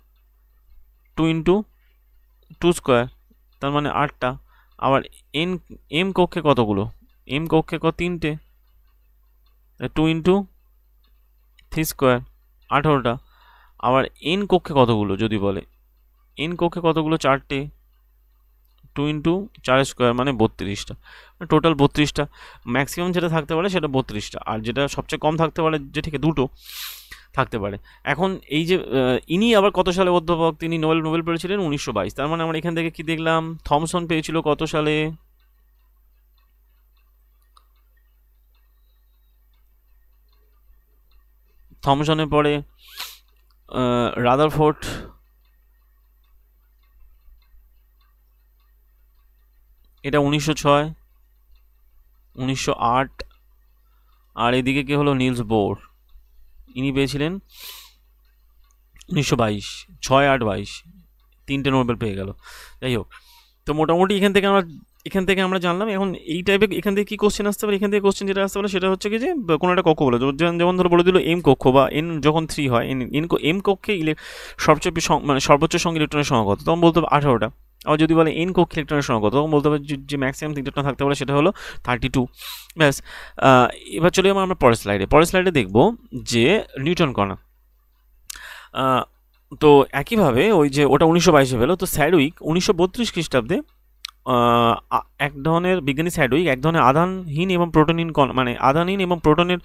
2 × 2², তার মানে 8টা। আবার এম কক্ষে কতগুলো, এম কক্ষে 3টে, 2 × 3², 18টা। আবার এন কক্ষে কতগুলো যদি বলে, এন কক্ষে কতগুলো, 4টে, 2 × 4² মানে 32টা, টোটাল 32টা। ম্যাক্সিমাম যেটা থাকতে পারে সেটা 32টা, আর যেটা সবচেয়ে কম থাকতে পারে যে ঠিক 2টো থাকতে পারে। এখন এই যে ইনি আবার কত সালে অধ্যাপক, তিনি নোবেল পেয়েছিলেন 1922। তার মানে আমরা এখান থেকে কি দেখলাম, থমসন পেয়েছিল কত সালে, থমসনের পরে রাদারফোর্ড, এটা 1906, 1908। আর এদিকে কে হলো, নিলস বোর, ইনি পেয়েছিলেন 1922, 6, 8, 22, 3টে নোবেল পেয়ে গেল। যাই হোক, তো মোটামুটি এখান থেকে আমরা জানলাম। এখন এই টাইপের এখান থেকে কী কোশ্চেন আসতে পারে, এখান থেকে কোশ্চেন যেটা আসতে পারে সেটা হচ্ছে কি যে কোনো একটা কক্ষ বলে, যেমন ধরো বলে দিল এম কক্ষ, বা এন যখন 3 হয়, এম কক্ষে সবচেয়ে মানে সর্বোচ্চ সংখ্যক ইলেকট্রনের সংখ্যা কত, তখন বলতে হবে 18টা। আবার যদি বলে এন কক্ষে ইলেকট্রনের সংখ্যা কত, তখন বলতে হবে যে ম্যাক্সিমাম ইলেকট্রন থাকতে পারে সেটা হলো 32। ব্যাস। এবার চলে যাবো আমরা পরের স্লাইডে দেখবো যে নিউটন কণা। তো একইভাবে ওই যে ওটা 1922-এ পেলো, তো স্যাডউইক 1932 খ্রিস্টাব্দে এক ধরনের বিজ্ঞানী স্যাডউইক এক ধরনের আধানহীন এবং প্রোটনহীন কণা, মানে আধানহীন এবং প্রোটনের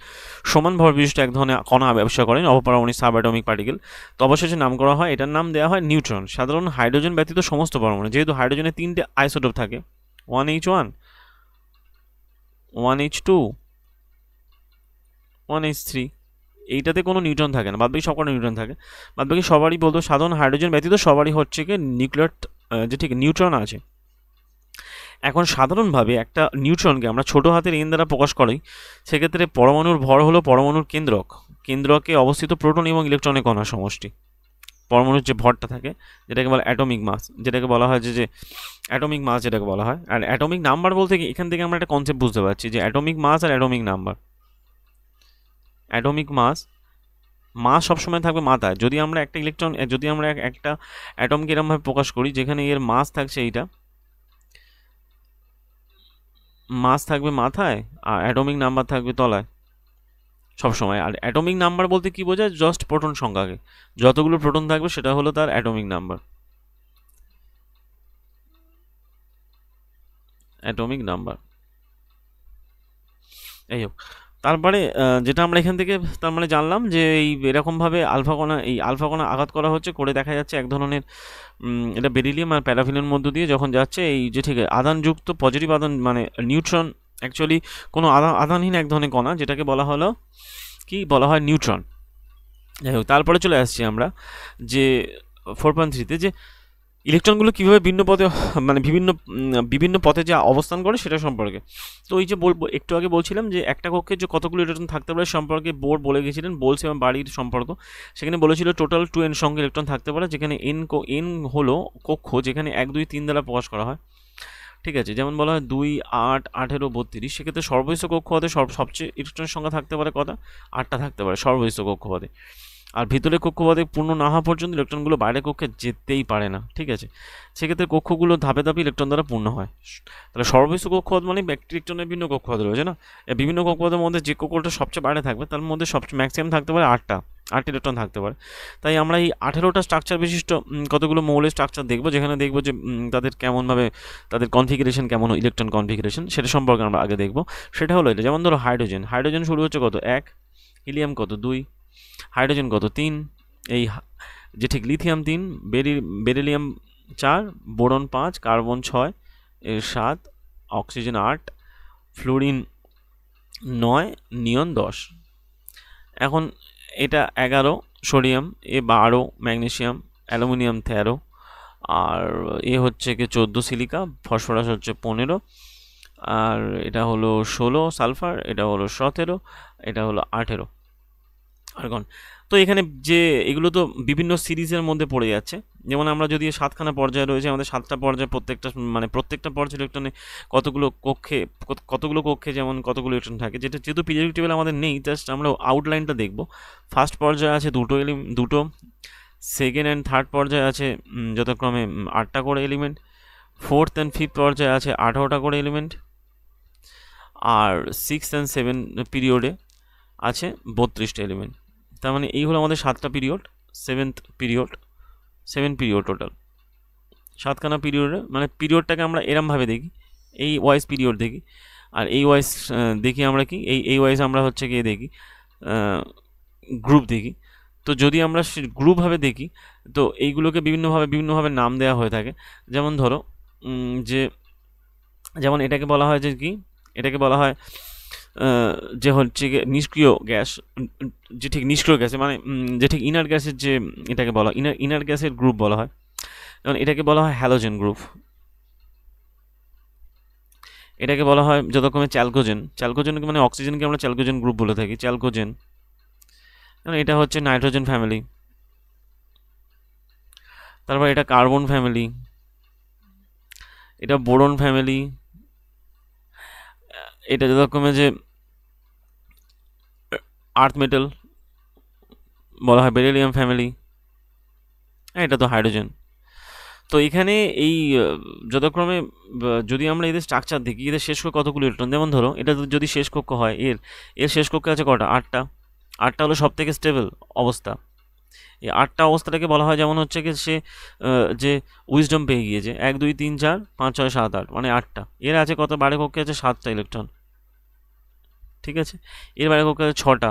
সমান ভর বিশিষ্ট এক ধরনের কণা আবিষ্কার করেন, অপপারমাণবিক সাবঅ্যাটমিক পার্টিকেল। তো অবশেষে নাম করা হয়, এটার নাম দেওয়া হয় নিউট্রন। সাধারণ হাইড্রোজেন ব্যতীত সমস্ত পরমাণু, যেহেতু হাইড্রোজেনের 3টে আইসোটোপ থাকে, 1H1, 1H2, 1H3, এইটাতে কোনো নিউট্রন থাকে না, বাদবাকি সবকটা নিউট্রন থাকে। বাদবাকি সবারই বলতো সাধারণ হাইড্রোজেন ব্যতীত সবারই হচ্ছে কি নিউক্লিয়ার, যে ঠিক নিউট্রন আছে। এখন সাধারণভাবে একটা নিউট্রনকে আমরা ছোটো হাতের এন দ্বারা প্রকাশ করি, সেক্ষেত্রে পরমাণুর ভর হলো পরমাণুর কেন্দ্রকে অবস্থিত প্রোটন এবং ইলেকট্রনের কণার সমষ্টি। পরমাণুর যে ভরটা থাকে, যেটাকে বলা অ্যাটমিক মাস, যেটাকে বলা হয় যে অ্যাটমিক মাস যেটাকে বলা হয়। আর অ্যাটমিক নাম্বার বলতে কি, এখান থেকে আমরা একটা কনসেপ্ট বুঝতে পারছি যে অ্যাটমিক মাস আর অ্যাটমিক নাম্বার। অ্যাটমিক মাস সবসময় থাকবে মাথায়। যদি আমরা একটা ইলেকট্রন, যদি আমরা একটা অ্যাটমকে এরমভাবে প্রকাশ করি যেখানে এর মাস থাকছে, এইটা মাস থাকবে মাথায় আর অ্যাটমিক নাম্বার থাকবে তলায় সবসময়। আর অ্যাটমিক নাম্বার বলতে কি বোঝায়, জাস্ট প্রোটন সংখ্যাকে, যতগুলো প্রোটন থাকবে সেটা হলো তার অ্যাটমিক নাম্বার। এই হোক, তারপরে যেটা আমরা এখান থেকে তার মানে জানলাম যে এই এরকমভাবে আলফা কণা আঘাত করা হচ্ছে, করে দেখা যাচ্ছে এক ধরনের এটা বেরিলিয়াম আর প্যারাফিনের মধ্য দিয়ে যখন যাচ্ছে, এই যে ঠিক আধানযুক্ত পজিটিভ আধান, মানে নিউট্রন অ্যাকচুয়ালি কোনো আধানহীন এক ধরনের কণা, যেটাকে বলা হলো কি বলা হয় নিউট্রন। যাই হোক, তারপরে চলে আসছি আমরা যে 4.3-তে, যে ইলেকট্রনগুলো কীভাবে মানে বিভিন্ন পথে যে অবস্থান করে সেটা সম্পর্কে। তো এই যে একটু আগে বলছিলাম যে একটা কক্ষে যে কতগুলো ইলেকট্রন থাকতে পারে সম্পর্কে বোর বলে গেছিলেন, বোলস এবং বাড়ির সম্পর্ক। সেখানে বলেছিল টোটাল 2n সংখ্যক ইলেকট্রন থাকতে পারে, যেখানে এন হলো কক্ষ যেখানে 1, 2, 3 দ্বারা প্রকাশ করা হয়। ঠিক আছে, যেমন বলা হয় 2, 8, 18, 32। সেক্ষেত্রে সর্বহিষ্ঠ কক্ষপথে সবচেয়ে ইলেকট্রনের সংখ্যা থাকতে পারে কটা, 8টা থাকতে পারে সর্বহিষ্ঠ কক্ষপথে। আর ভিতরে কক্ষপথে পূর্ণ না হওয়া পর্যন্ত ইলেকট্রনগুলো বাইরের কক্ষে যেতেই পারে না। ঠিক আছে, সেক্ষেত্রে কক্ষগুলো ধাপে ধাপে ইলেকট্রন দ্বারা পূর্ণ হয়। তাহলে সর্ববিশ্ব কক্ষপথ মানে একটি ইলেকট্রনের বিভিন্ন কক্ষপথ রয়েছে না, এই বিভিন্ন কক্ষপথের মধ্যে যে কক্ষটা সবচেয়ে বাইরে থাকবে তার মধ্যে সবচেয়ে ম্যাক্সিমাম থাকতে পারে 8টা ইলেকট্রন থাকতে পারে। তাই আমরা এই 18টা স্ট্রাকচার বিশিষ্ট কতগুলো মৌলের স্ট্রাকচার দেখবো, যেখানে দেখবো যে তাদের কেমনভাবে তাদের কনফিগারেশন কেমন, ইলেকট্রন কনফিগারেশন সেটা সম্পর্কে আমরা আগে দেখবো। সেটা হলো এটা, যেমন ধরো হাইড্রোজেন শুরু হচ্ছে কত 1, হিলিয়াম কত 2, হাইড্রোজেন কত 3, এই যে ঠিক লিথিয়াম 3, বেরিলিয়াম 4, বোরন 5, কার্বন 6, এর 7, অক্সিজেন 8, ফ্লুরিন 9, নিয়ন 10। এখন এটা 11, সোডিয়াম, এ 12, ম্যাগনেসিয়াম, অ্যালুমিনিয়াম 13, আর এ হচ্ছে কি 14, সিলিকা, ফসফরাস হচ্ছে 15, আর এটা হলো 16, সালফার, এটা হলো 17, এটা হলো 18, আর্গন। তো এখানে যে এগুলো তো বিভিন্ন সিরিজের মধ্যে পড়ে যাচ্ছে। যেমন আমরা যদি 7খানা পর্যায় রয়েছে, আমাদের 7টা পর্যায়ে প্রত্যেকটা পর্যায়ে ইলেকট্রনে কতগুলো কক্ষে যেমন কতগুলো ইলেকট্রন থাকে, যেহেতু পিরিয়ডিক টেবিল আমাদের নেই, জাস্ট আমরা আউটলাইনটা দেখব। ফার্স্ট পর্যায়ে আছে দুটো, সেকেন্ড অ্যান্ড থার্ড পর্যায়ে আছে যথাক্রমে 8টা করে এলিমেন্ট, ফোর্থ অ্যান্ড ফিফথ পর্যায়ে আছে 18টা করে এলিমেন্ট, আর 6 অ্যান্ড 7 পিরিয়ডে আছে 32টা এলিমেন্ট। তার মানে এই হলো আমাদের 7টা পিরিয়ড, 7 পিরিয়ড টোটাল। 7খানা পিরিয়ডে, মানে পিরিয়ডটাকে আমরা এরমভাবে দেখি, এই ওয়াইজ পিরিয়ড দেখি, আর এই ওয়াইজ দেখি আমরা কি এই ওয়াইজ আমরা হচ্ছে গিয়ে দেখি গ্রুপ দেখি। তো যদি আমরা গ্রুপভাবে দেখি, তো এইগুলোকে বিভিন্নভাবে নাম দেওয়া হয়ে থাকে। যেমন ধরো যেমন এটাকে বলা হয় যে কি, এটাকে বলা হয় যে হচ্ছে গিয়ে নিষ্ক্রিয় গ্যাস, যে ঠিক নিষ্ক্রিয় গ্যাসে মানে যে ঠিক ইনার গ্যাসের যে এটাকে বলা হয় ইনার গ্যাসের গ্রুপ বলা হয়, যেমন এটাকে বলা হয় হ্যালোজেন গ্রুপ, এটাকে বলা হয় যথাক্রমে চ্যালকোজেন। চ্যালকোজেনকে মানে অক্সিজেনকে আমরা চ্যালকোজেন গ্রুপ বলে থাকি, চ্যালকোজেন। এটা হচ্ছে নাইট্রোজেন ফ্যামিলি। তারপর এটা কার্বন ফ্যামিলি, এটা বোরন ফ্যামিলি, এটা যথাক্রমে যে আর্থ মেটাল বলা হয় বেরিলিয়াম ফ্যামিলি, এটা তো হাইড্রোজেন। তো এখানে এই যথাক্রমে যদি আমরা এদের স্ট্রাকচার দেখি, এদের শেষ কক্ষে কতগুলো ইলেকট্রন, যেমন ধরো এটা যদি শেষ কক্ষ হয়, এর শেষ কক্ষে আছে কটা, 8টা। 8টা হলো সব থেকে স্টেবল অবস্থা। এই 8টা অবস্থাটাকে বলা হয়, যেমন হচ্ছে কি সে যে উইজডম পেয়ে গিয়েছে 1 2 3 4 5 6 7 8 মানে 8টা। এর আছে কত, বাইরে কক্ষে আছে 7টা ইলেকট্রন, ঠিক আছে। এর বাইরে কক্ষে আছে 6টা,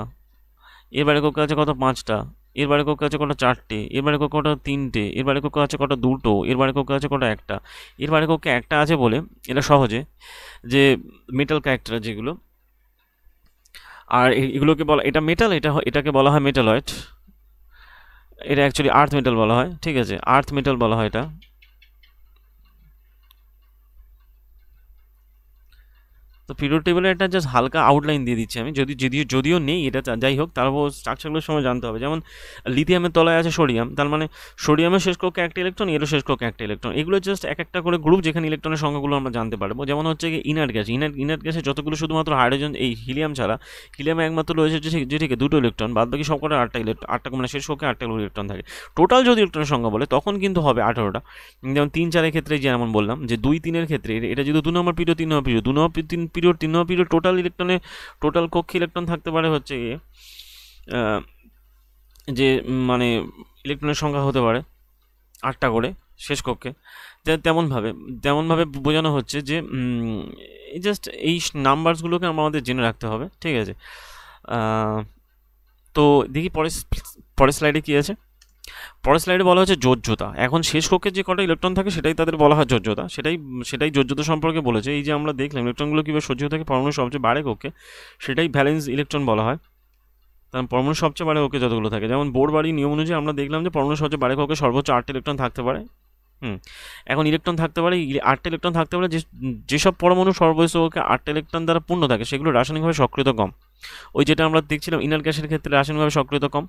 এর বাইরে কক্ষে আছে কত, 5টা, এর বাইরে কক্ষে আছে কটা, 4টে, এর বাইরে কক্ষে কটা, 3টে, এর বাইরে কক্ষে আছে কটা, 2টো, এর বাইরে কক্ষে আছে কটা, 1টা। এর বাইরে কক্ষে 1টা আছে বলে এটা সহজে যে মেটাল ক্যারেক্টার যেগুলো, আর এগুলোকে বলা, এটা মেটাল, এটাকে বলা হয় মেটালয়েড। এটা অ্যাকচুয়ালি আর্থ মেটাল বলা হয়, ঠিক আছে, আর্থ মেটাল বলা হয় এটা। তো পিরিয়ড টেবিলের একটা জাস্ট হালকা আউটলাইন দিয়ে দিচ্ছি আমি, যদিও নেই এটা, যাই হোক তারপর স্ট্রাকচারগুলোর সময় জানতে হবে। যেমন লিথিয়ামের তলায় আছে সোডিয়াম, তার মানে সোডিয়ামের শেষ কক্ষে একটা ইলেকট্রন, এরও শেষ কক্ষে একটা ইলেকট্রন। এগুলো জাস্ট এক একটা করে গ্রুপ যেখানে ইলেকট্রনের সংখ্যাগুলো আমরা জানতে পারবো। যেমন হচ্ছে কি ইনার গ্যাস, ইনার গ্যাসে যতগুলো শুধুমাত্র হাইড্রোজেন, এই হিলিয়াম ছাড়া, হিলিয়ামে একমাত্র রয়েছে যে ঠিক 2টো ইলেকট্রন, বাদ বাকি সব কটা 8টা মানে শেষ কক্ষে 8টা ইলেকট্রন থাকে। টোটাল যদি ইলেকট্রনের সংখ্যা বলে তখন কিন্তু হবে 18টা। যেমন 3 4-এর ক্ষেত্রে যেমন বললাম যে 2 3-এর ক্ষেত্রে এটা যদি 2 নম্বর পিরিয়ড, 3 নম্বর পিরিয়ড, 2 নম্বর 3 নম্বর পিরিয়ড, টোটাল ইলেকট্রনে টোটাল কক্ষে ইলেকট্রন থাকতে পারে হচ্ছে যে মানে ইলেকট্রনের সংখ্যা হতে পারে 8টা করে শেষ কক্ষে। তেমনভাবে বোঝানো হচ্ছে যে এই জাস্ট এই নাম্বারসগুলোকে আমাদের জেনে রাখতে হবে, ঠিক আছে। তো দেখি পরের স্লাইডে কী আছে। পরের স্লাইডে বলা হচ্ছে যোজ্যতা। এখন শেষ কক্ষে যে কটা ইলেকট্রন থাকে সেটাই তাদের বলা হয় যোজ্যতা, সেটাই যোজ্যতা সম্পর্কে বলেছে। এই যে আমরা দেখলাম ইলেকট্রনগুলো কীভাবে সজ্জিত থাকে পরমাণুর সবচেয়ে বাইরে কক্ষে, সেটাই ভ্যালেন্স ইলেকট্রন বলা হয়। কারণ পরমাণুর সবচেয়ে বাইরে কক্ষে যতগুলো থাকে, যেমন বোর বাড়ির নিয়ম অনুযায়ী আমরা দেখলাম যে পরমাণুর সবচেয়ে বাইরে কক্ষে সর্বোচ্চ 8টা ইলেকট্রন থাকতে পারে। এখন ইলেকট্রন থাকতে পারে, 8টা ইলেকট্রন থাকতে পারে যেসব পরমাণু সর্বোচ্চ কক্ষে 8টা ইলেকট্রন দ্বারা পূর্ণ থাকে সেগুলো রাসায়নিকভাবে সক্রিয়তা কম। ওই যেটা আমরা দেখছিলাম ইনার গ্যাসের ক্ষেত্রে রাসায়নিকভাবে সক্রিয়তা কম।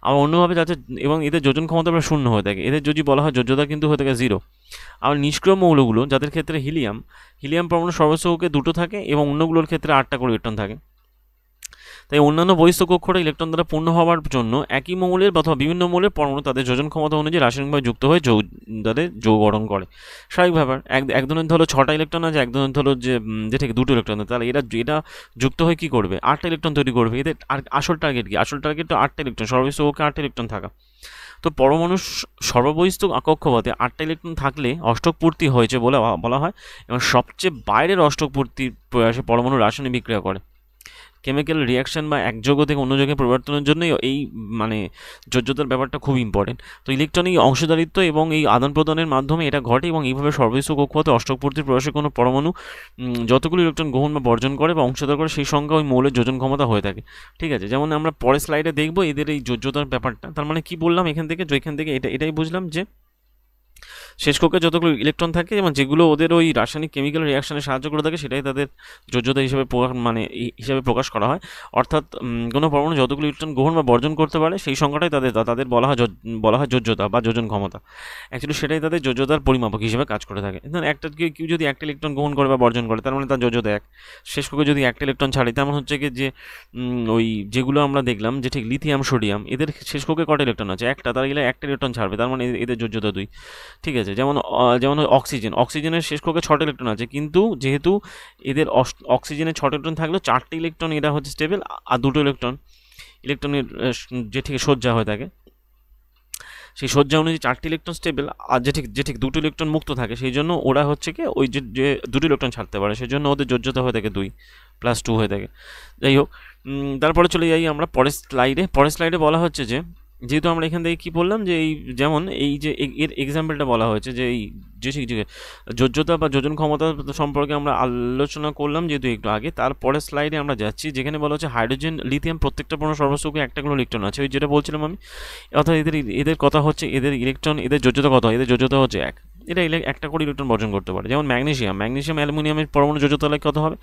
আবার অন্যভাবে যাচ্ছে, এবং এদের যোজন ক্ষমতা প্রায় শূন্য হয়ে থাকে, এদের যদি বলা হয় যোজ্যতা কিন্তু হয়ে থাকে 0। আর নিষ্ক্রিয় মৌলগুলো যাদের ক্ষেত্রে হিলিয়াম পরমাণু সর্বোচ্চ কক্ষে 2টো থাকে এবং অন্যগুলোর ক্ষেত্রে 8টা করে ইলেকট্রন থাকে। তাই অন্যান্য বহিস্থ কক্ষটা ইলেকট্রন দ্বারা পূর্ণ হওয়ার জন্য একই মৌলের অথবা বিভিন্ন মৌলের পরমাণু তাদের যোজন ক্ষমতা অনুযায়ী রাসায়নিকভাবে যুক্ত হয়ে তাদের যৌগ গঠন করে। স্বাভাবিক ব্যাপার, এক ধরনের ধরো 6টা ইলেকট্রন আছে, এক ধরনের ধরো যে ঠিক 2টো ইলেকট্রন আছে, তাহলে এটা যুক্ত হয়ে কী করবে, 8টা ইলেকট্রন তৈরি করবে। এদের আর আসল টার্গেট কি, আসল টার্গেট তো 8টা ইলেকট্রন, সর্বোচ্চ কক্ষে 8টা ইলেকট্রন থাকা। তো পরমাণুর সর্ববহিস্থ কক্ষপথে 8টা ইলেকট্রন থাকলে অষ্টক পূর্তি হয়েছে বলে বলা হয়, এবং সবচেয়ে বাইরের অষ্টক পূর্তির প্রয়াসে পরমাণু রাসায়নিক বিক্রিয়া করে। কেমিক্যাল রিয়াকশন বা এক যোগ থেকে অন্য যোগে পরিবর্তনের জন্যই এই মানে যোজ্যতার ব্যাপারটা খুব ইম্পর্টেন্ট। তো ইলেকট্রনিক অংশীদারিত্ব এবং এই আদান প্রদানের মাধ্যমে এটা ঘটে, এবং এইভাবে সর্বস্ব কক্ষপথে অষ্টক পূর্তির প্রয়াসে কোনো পরমাণু যতগুলো ইলেকট্রন গ্রহণ বা বর্জন করে বা অংশীদার করে সেই সংখ্যা ওই মৌলের যোজন ক্ষমতা হয়ে থাকে, ঠিক আছে। যেমন আমরা পরের স্লাইডে দেখবো এদের এই যোজ্যতার ব্যাপারটা। তার মানে কি বললাম এখান থেকে এটাই বুঝলাম যে শেষ কক্ষে যতগুলো ইলেকট্রন থাকে এবং যেগুলো ওদের ওই রাসায়নিক কেমিক্যাল রিয়াকশনে সাহায্য করে থাকে সেটাই তাদের যোজ্যতা হিসেবে প্রকাশ করা হয়। অর্থাৎ কোনো পরমাণু যতগুলো ইলেকট্রন গ্রহণ বা বর্জন করতে পারে সেই সংখ্যাটাই তাদের বলা হয় যোজ্যতা বা যোজন ক্ষমতা। অ্যাকচুয়ালি সেটাই তাদের যোজ্যতার পরিমাপক হিসেবে কাজ করে থাকে। ধরুন কেউ যদি একটা ইলেকট্রন গ্রহণ করে বা বর্জন করে তার মানে তার যোজ্যতা 1। শেষ কক্ষে যদি একটা ইলেকট্রন ছাড়ে তেমন হচ্ছে কি যে ওই যেগুলো আমরা দেখলাম যে ঠিক লিথিয়াম সোডিয়াম এদের শেষ কক্ষে কটা ইলেকট্রন আছে, একটা, তারা গেলে একটা ইলেকট্রন ছাড়বে, তার মানে এদের যোজ্যতা 2, ঠিক আছে। যেমন অক্সিজেনের শেষ কক্ষে 6টা ইলেকট্রন আছে, কিন্তু যেহেতু এদের অক্সিজেনের 6টা ইলেকট্রন থাকলেও 4টে ইলেকট্রন এরা হচ্ছে স্টেবল, আর 2টো ইলেকট্রনের যে ঠিক সজ্জা হয়ে থাকে সেই সজ্জা অনুযায়ী 4টে ইলেকট্রন স্টেবল, আর যে ঠিক 2টো ইলেকট্রন মুক্ত থাকে, সেই জন্য ওরা হচ্ছে কি ওই যে 2টো ইলেকট্রন ছাড়তে পারে, সেই জন্য ওদের যোজ্যতা হয়ে থাকে 2 + 2 হয়ে থাকে। যাই হোক, তারপরে চলে যাই আমরা পরের স্লাইডে বলা হচ্ছে যে যেহেতু আমরা এখান থেকে কী বললাম যে এই যেমন এই যে এর এক্সাম্পলটা বলা হয়েছে যে এই যে ঠিক যোজ্যতা বা যোজন ক্ষমতা সম্পর্কে আমরা আলোচনা করলাম যেহেতু একটু আগে। তারপরে স্লাইডে আমরা যাচ্ছি, যেখানে বলা হচ্ছে হাইড্রোজেন লিথিয়াম প্রত্যেকটা পরমাণু সর্বস্তকে একটা করে ইলেকট্রন আছে, ওই যেটা বলছিলাম আমি। অর্থাৎ এদের কথা হচ্ছে এদের ইলেকট্রন, এদের যোজ্যতা কত হয়, এদের যোজ্যতা হচ্ছে এক। এটা একটা করে ইলেকট্রন বর্জন করতে পারে। যেমন ম্যাগনেসিয়াম অ্যালুমিনিয়ামের পরমাণু যোজ্যতা কত হবে,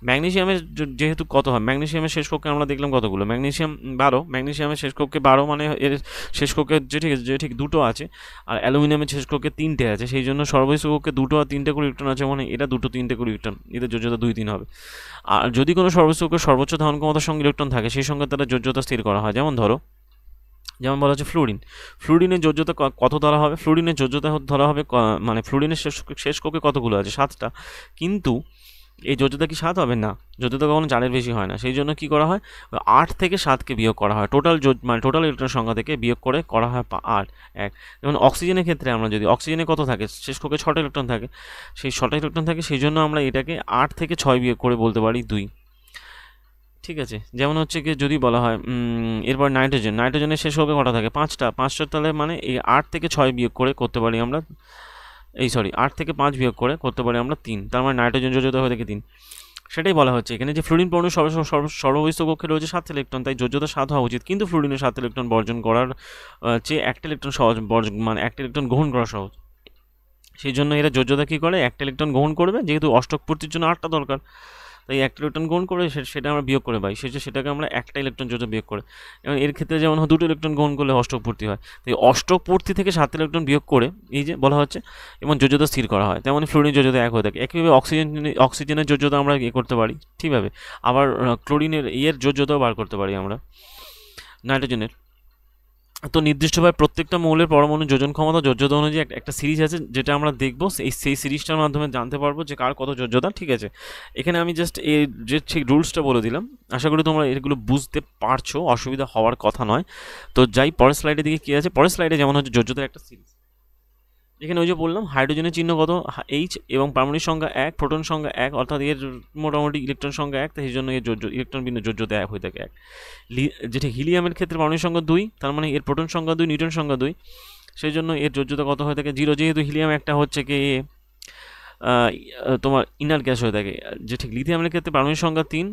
ম্যাগনেসিয়ামের যেহেতু কত হয়, ম্যাগনেসিয়ামের শেষ কক্ষে আমরা দেখলাম কতগুলো, ম্যাগনেসিয়াম 12, ম্যাগনেসিয়ামের শেষ কক্ষে 12, মানে এর শেষ কক্ষে যে ঠিক দুটো আছে, আর অ্যালুমিনিয়ামের শেষ কক্ষে 3টে আছে, সেই জন্য সর্বশেষ কক্ষে 2 আর 3টে করে ইলেকট্রন আছে, মানে এটা 2 3টে করে ইলেকট্রন, এদের যোজ্যতা 2 3 হবে। আর যদি কোনো সর্বশেষ কক্ষে সর্বোচ্চ ধারণ ক্ষমতার সঙ্গে ইলেকট্রন থাকে, সেই সঙ্গে তারা যোজ্যতা স্থির করা হয়। যেমন বলা হচ্ছে ফ্লুরিনের যোজ্যতা কত ধরা হবে, ফ্লুরিনের যোজ্যতা ধরা হবে, মানে ফ্লুরিনের শেষ কক্ষে কতগুলো আছে, 7টা। কিন্তু এই যোজ্যতা কি 7 হবে না, যোজ্যতা কখনো 4-এর বেশি হয় না। সেই জন্য কি করা হয়, 8 থেকে 7কে বিয়োগ করা হয়, টোটাল ইলেকট্রন সংখ্যা থেকে বিয়োগ করে করা হয় 8 1। যেমন অক্সিজেনের ক্ষেত্রে আমরা যদি অক্সিজেনে কত থাকে, শেষ কক্ষে 6টা ইলেকট্রন থাকে, সেই 6টা ইলেকট্রন থাকে, সেই জন্য আমরা এটাকে 8 থেকে 6 বিয়োগ করে বলতে পারি 2। ঠিক আছে, যেমন হচ্ছে কি যদি বলা হয় এরপর নাইট্রোজেনের শেষ কক্ষে কটা থাকে, 5টা, তাহলে মানে এই 8 থেকে 6 বিয়োগ করে করতে পারি আমরা 8 থেকে 5 বিয়োগ করে করতে পারি আমরা 3, তার মানে নাইট্রোজেন যোজ্যতা হয়ে থাকে 3। সেটাই বলা হচ্ছে এখানে যে ফ্লুরিন পরমাণু সর্ববহিষ্ঠ কক্ষে রয়েছে 7 ইলেকট্রন, তাই যোজ্যতা 7 হওয়া উচিত, কিন্তু ফ্লুরিনের 7 ইলেকট্রন বর্জন করার চেয়ে একটা ইলেকট্রন সহজ মানে একটা ইলেকট্রন গ্রহণ করা সহজ। সেই জন্য এরা যোজ্যতা কী করে, একটা ইলেকট্রন গ্রহণ করবে, যেহেতু অষ্টক পূর্তির জন্য 8টা দরকার, তাই একটা ইলেকট্রন গ্রহণ করে সেটা আমরা বিয়োগ করে পাই, সেটাকে আমরা একটা ইলেকট্রন যোজ্য বিয়োগ করে। এবং এর ক্ষেত্রে যেমন 2টো ইলেকট্রন গ্রহণ করলে অষ্টক পূর্তি হয়, তাই অষ্টক পূর্তি থেকে 7 ইলেকট্রন বিয়োগ করে এই যে বলা হচ্ছে এবং যোজ্যতা স্থির করা হয়। তেমন ফ্লোরিন যোজ্যতা 1 হয়ে থাকে। একইভাবে অক্সিজেনের যোজ্যতা আমরা করতে পারি ঠিকভাবে, আবার ক্লোরিনের যোজ্যতাও বার করতে পারি আমরা, নাইট্রোজেনের। তো নির্দিষ্টভাবে প্রত্যেকটা মৌলের পরমাণু যোজন ক্ষমতা যোজ্যতা অনুযায়ী একটা সিরিজ আছে, যেটা আমরা দেখবো, সেই সিরিজটার মাধ্যমে জানতে পারবো যে কার কত যোজ্যতা। ঠিক আছে, এখানে আমি জাস্ট এই যে ঠিক রুলসটা বলে দিলাম, আশা করি তোমরা এগুলো বুঝতে পারছো, অসুবিধা হওয়ার কথা নয়। তো যাই পরের স্লাইডের দিকে কী আছে, পরের স্লাইডে যেমন হচ্ছে যোজ্যতার একটা সিরিজ। এখানে ওই যে বললাম হাইড্রোজেনের চিহ্ন কত, H, এবং পারমাণবিক সংখ্যা 1, প্রোটন সংখ্যা 1, অর্থাৎ এর মোটামুটি ইলেকট্রন সংখ্যা 1, সেই জন্য এর ইলেকট্রন বিন্দু যোজ্যতা 1 হয়ে থাকে 1। যেটা হিলিয়ামের ক্ষেত্রে পারমাণবিক সংখ্যা 2, তার মানে এর প্রোটন সংখ্যা 2, নিউটন সংখ্যা 2, সেই জন্য এর যোজ্যতা কত হয়ে থাকে 0, যেহেতু হিলিয়াম একটা হচ্ছে কি তোমার ইনার গ্যাস হয়ে থাকে। যে ঠিক লিথিয়ামের ক্ষেত্রে পারমাণবিক সংখ্যা 3,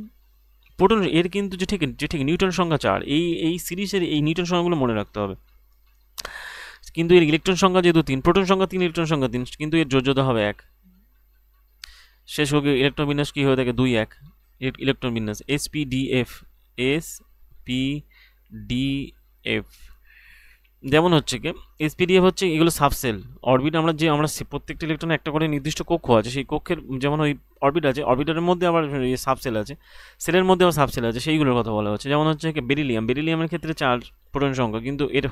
প্রোটন এর কিন্তু যে ঠিক নিউটন সংখ্যা 4। এই সিরিজের এই নিউটন সংখ্যাগুলো মনে রাখতে হবে। কিন্তু এর ইলেকট্রন সংখ্যা যেহেতু 3, প্রোটন সংখ্যা 3, ইলেকট্রন সংখ্যা 3, কিন্তু এর যোজ্যতা হবে 1। শেষ হোক ইলেকট্রন বিন্যাস কী হয়ে থাকে 2 1, ইলেকট্রন বিন্যাস sp_df। যেমন হচ্ছে কি sp_df হচ্ছে এগুলো সাবসেল অরবিট, আমরা প্রত্যেকটা ইলেকট্রন একটা করে নির্দিষ্ট কক্ষ আছে, সেই কক্ষের যেমন ওই অরবিট আছে, অরবিটারের মধ্যে আবার সাবসেল আছে, সেলের মধ্যে আবার সাবসেল আছে, সেইগুলোর কথা বলা হচ্ছে। যেমন হচ্ছে কি বেরিলিয়ামের ক্ষেত্রে 4 প্রোটন সংখ্যা, কিন্তু এর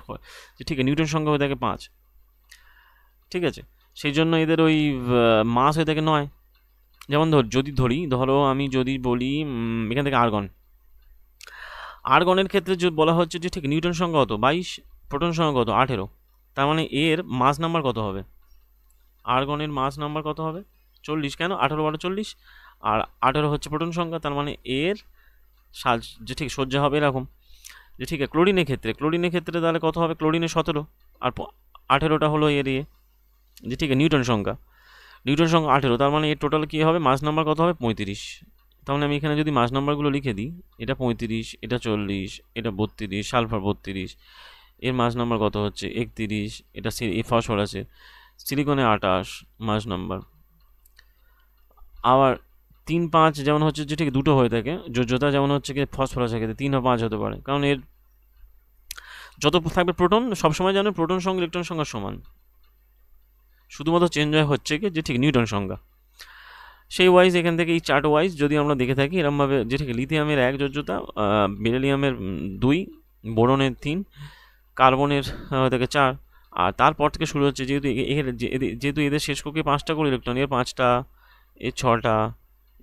ঠিক আছে নিউটন সংখ্যা হয়ে থাকে 5। ঠিক আছে, সেই জন্য এদের ওই মাস হয়ে থাকে 9। যেমন ধরো আমি যদি বলি এখান থেকে আর্গনের ক্ষেত্রে বলা হচ্ছে যে ঠিক নিউটন সংখ্যা কত 22, প্রোটন সংখ্যা কত 18, তার মানে এর মাস নাম্বার কত হবে, আর্গনের মাস নাম্বার কত হবে 40। কেন 18 12 40, আর 18 হচ্ছে প্রোটন সংখ্যা, তার মানে এর যে ঠিক সজ্জা হবে এরকম। যে ঠিক আছে ক্লোরিনের ক্ষেত্রে তাহলে কত হবে, ক্লোরিনের 17, আর 18টা হলো এর যে ঠিক আছে নিউটন সংখ্যা 18, তার মানে এর টোটাল কী হবে, মাস নাম্বার কত হবে 35। তাহলে আমি এখানে যদি মাস নাম্বারগুলো লিখে দিই, এটা 35, এটা 40, এটা 32, সালফার 32, এর মাস নাম্বার কত হচ্ছে 31, এটা ফসফর আছে, সিলিকনে 28 মাস নাম্বার। আবার 3 5 যেমন হচ্ছে যে ঠিক দুটো হয়ে থাকে যোজ্যতা, যেমন হচ্ছে কি ফসফরাসের ক্ষেত্রে 3 বা 5 হতে পারে, কারণ এর যত থাকবে প্রোটন সবসময় জানো প্রোটন সংখ্যা ইলেকট্রন সংখ্যা সমান, শুধুমাত্র চেঞ্জ হচ্ছে কি যে ঠিক নিউটন সংখ্যা। সেই ওয়াইজ এখান থেকে এই চার্ট ওয়াইজ যদি আমরা দেখে থাকি এরকমভাবে, যে ঠিক লিথিয়ামের 1 যোজ্যতা, বেরিলিয়ামের 2, বোরনের 3, কার্বনের থেকে 4, আর তারপর থেকে শুরু হচ্ছে যেহেতু এদের শেষ কক্ষে 5টা করে ইলেকট্রন, এর 5টা, এর 6টা,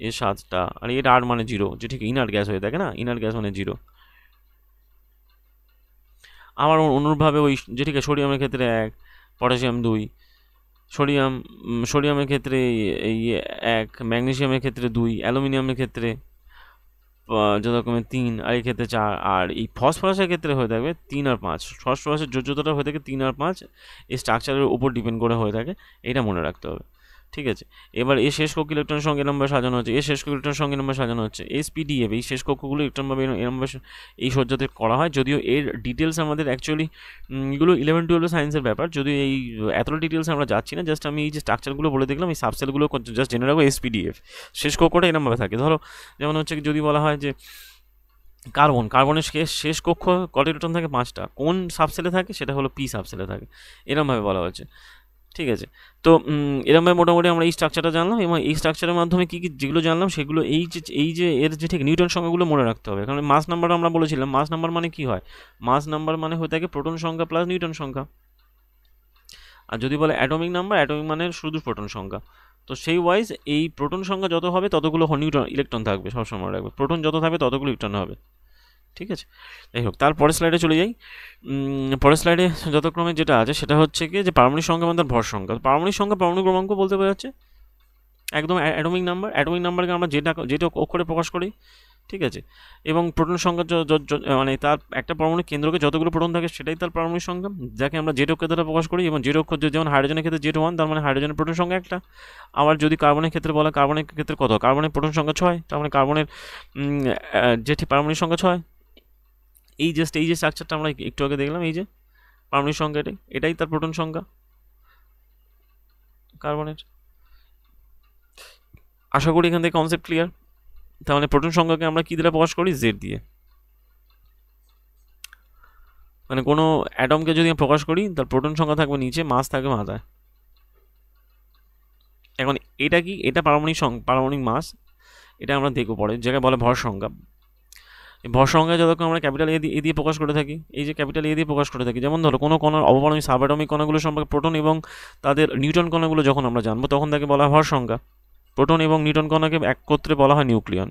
এর 7টা, আর এর 8 মানে 0, যে ঠিক ইনার গ্যাস হয়ে থাকে না, ইনার গ্যাস মানে 0। আবার অনুরূপভাবে ওই যে ঠিক আছে সোডিয়ামের ক্ষেত্রে 1, পটাশিয়াম 2, সোডিয়ামের ক্ষেত্রে এই 1, ম্যাগনেসিয়ামের ক্ষেত্রে 2, অ্যালুমিনিয়ামের ক্ষেত্রে যথাক্রমে 3, আর এই ক্ষেত্রে 4, আর এই ফসফরাসের ক্ষেত্রে হয়ে থাকবে 3 আর 5। ফসফরাসের যোজ্যতাটা হয়ে থাকে 3 আর 5, এই স্ট্রাকচারের উপর ডিপেন্ড করে হয়ে থাকে, এটা মনে রাখতে হবে। ঠিক আছে, এবার এই শেষ কক্ষ ইলেকট্রনের সঙ্গে এরমভাবে সাজানো হচ্ছে, এই শেষ কক্ষ ইলেকট্রনের সঙ্গে এরমভাবে সাজানো হচ্ছে, এসপিডিএফ এই শেষ কক্ষগুলো ইলেকট্রনভাবে এরমভাবে এই সজ্জাতে করা হয়। যদিও এর ডিটেলস আমাদের অ্যাকচুয়ালি এগুলো 11-12 সায়েন্সের ব্যাপার, যদিও এই এতটা ডিটেলস আমরা যাচ্ছি না, জাস্ট আমি এই যে স্ট্রাকচারগুলো বলে দেখলাম, এই সাবসেলগুলো জাস্ট জেনে রাখবো। এসপিডিএফ শেষ কক্ষটা এরমভাবে থাকে। ধরো যেমন হচ্ছে যদি বলা হয় যে কার্বনের শেষ কক্ষ কত ইলেকট্রন থাকে? 5টা। কোন সাবসেলে থাকে? সেটা হলো পি সাবসেলে থাকে, এরমভাবে বলা হচ্ছে। ঠিক আছে, তো এরমভাবে মোটামুটি আমরা এই স্ট্রাকচারটা জানলাম, এবং এই স্ট্রাকচারের মাধ্যমে কী কী যেগুলো জানলাম সেগুলো এই যে এর যে ঠিক নিউটন সংখ্যাগুলো মনে রাখতে হবে। কারণ মাস নাম্বার আমরা বলেছিলাম, মাস নাম্বার মানে কি হয়? মাস নাম্বার মানে হয়ে থাকে প্রোটন সংখ্যা প্লাস নিউটন সংখ্যা। আর যদি বলে অ্যাটমিক নাম্বার, অ্যাটমিক মানে শুধু প্রোটন সংখ্যা। তো সেই ওয়াইজ এই প্রোটন সংখ্যা যত হবে ততগুলো নিউটন ইলেকট্রন থাকবে, সবসময় রাখবে। প্রোটন যত থাকবে ততগুলো ইলেকট্রন হবে। ঠিক আছে, যাই হোক, তারপরের স্লাইডে চলে যাই। পরের স্লাইডে যথাক্রমে যেটা আছে সেটা হচ্ছে কি যে পারমাণবিক সংখ্যা মানে তার ভর সংখ্যা। পারমাণবিক সংখ্যা পারমাণবিক ক্রমাঙ্ক বলতে বোঝাচ্ছে একদম অ্যাটমিক নাম্বার। অ্যাটমিক নাম্বারকে আমরা যেটা অক্ষরে প্রকাশ করি। ঠিক আছে, এবং প্রোটন সংখ্যা মানে তার একটা পারমাণবিক কেন্দ্রকে যতগুলো প্রোটন থাকে সেটাই তার পারমাণবিক সংখ্যা, যাকে আমরা জেড অক্ষর দ্বারা প্রকাশ করি। এবং জেড অক্ষর যেমন হাইড্রোজেনের ক্ষেত্রে Z1, তার মানে হাইড্রোজেনের প্রোটন সংখ্যা একটা। আবার যদি কার্বনের ক্ষেত্রে বলা, কার্বনের ক্ষেত্রে কত? কার্বনের প্রোটন সংখ্যা 6, তার মানে কার্বনের যেটি পারমাণবিক সংখ্যা 6। এই যে স্ট্রাকচারটা আমরা একটু আগে দেখলাম, এই যে পারমাণবিক সংখ্যা এটাই তার প্রোটন সংখ্যা কার্বনের। আশা করি এখান থেকে কনসেপ্ট ক্লিয়ার। তার মানে প্রোটন সংখ্যাকে আমরা কী দ্বারা প্রকাশ করি? জেড দিয়ে। মানে কোনো অ্যাটমকে যদি প্রকাশ করি তার প্রোটন সংখ্যা থাকবে নিচে, মাস থাকবে মাথায়। এখন এটা কি? এটা পারমাণবিক মাস, এটা আমরা দেখবো পরে, জায়গায় বলে ভর সংখ্যা। ভর সংখ্যা যতক্ষণ আমরা ক্যাপিটাল এ দিয়ে প্রকাশ করে থাকি, এই যে ক্যাপিটাল এ দিয়ে প্রকাশ করে থাকি। যেমন ধরো কোনো কণার অবপারমাণবিক সাবঅ্যাটমিক কণাগুলো সম্পর্কে প্রোটন এবং তাদের নিউট্রন কণাগুলো যখন আমরা জানবো তখন তাকে বলা হয় ভর সংখ্যা। প্রোটন এবং নিউট্রন কণাকে একত্রে বলা হয় নিউক্লিয়ন।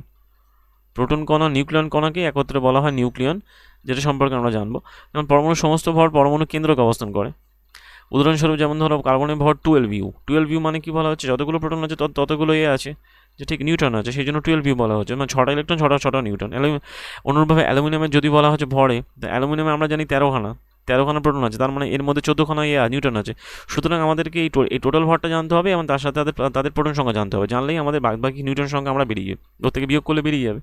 প্রোটন কণা নিউক্লিয়ন কণাকে একত্রে বলা হয় নিউক্লিয়ন, যেটা সম্পর্কে আমরা জানবো। যেমন পরমাণুর সমস্ত ভর পরমাণু কেন্দ্রকে অবস্থান করে। উদাহরণস্বরূপ যেমন ধরো কার্বনের ভর 12U। 12U মানে কি বলা হচ্ছে? যতগুলো প্রোটন আছে ততগুলো আছে, যে ঠিক নিউট্রন আছে, সেই জন্য 12U বলা হচ্ছে। মানে 6টা ইলেকট্রন, 6টা নিউট্রন। অনুরূপভাবে অ্যালুমিনিয়ামের যদি বলা হচ্ছে ভরে, অ্যালুমিনিয়ামে আমরা জানি 13খানা প্রোটন আছে, তার মানে এর মধ্যে 14খানা নিউট্রন আছে। সুতরাং আমাদেরকে এই টোটাল ভরটা জানতে হবে, এবং তার সাথে তাদের প্রোটন সংখ্যা জানতে হবে। জানলেই আমাদের বাকি নিউট্রন সংখ্যা আমরা বেরিয়ে যাবে, ওর থেকে বিয়োগ করলে বেরিয়ে যাবে।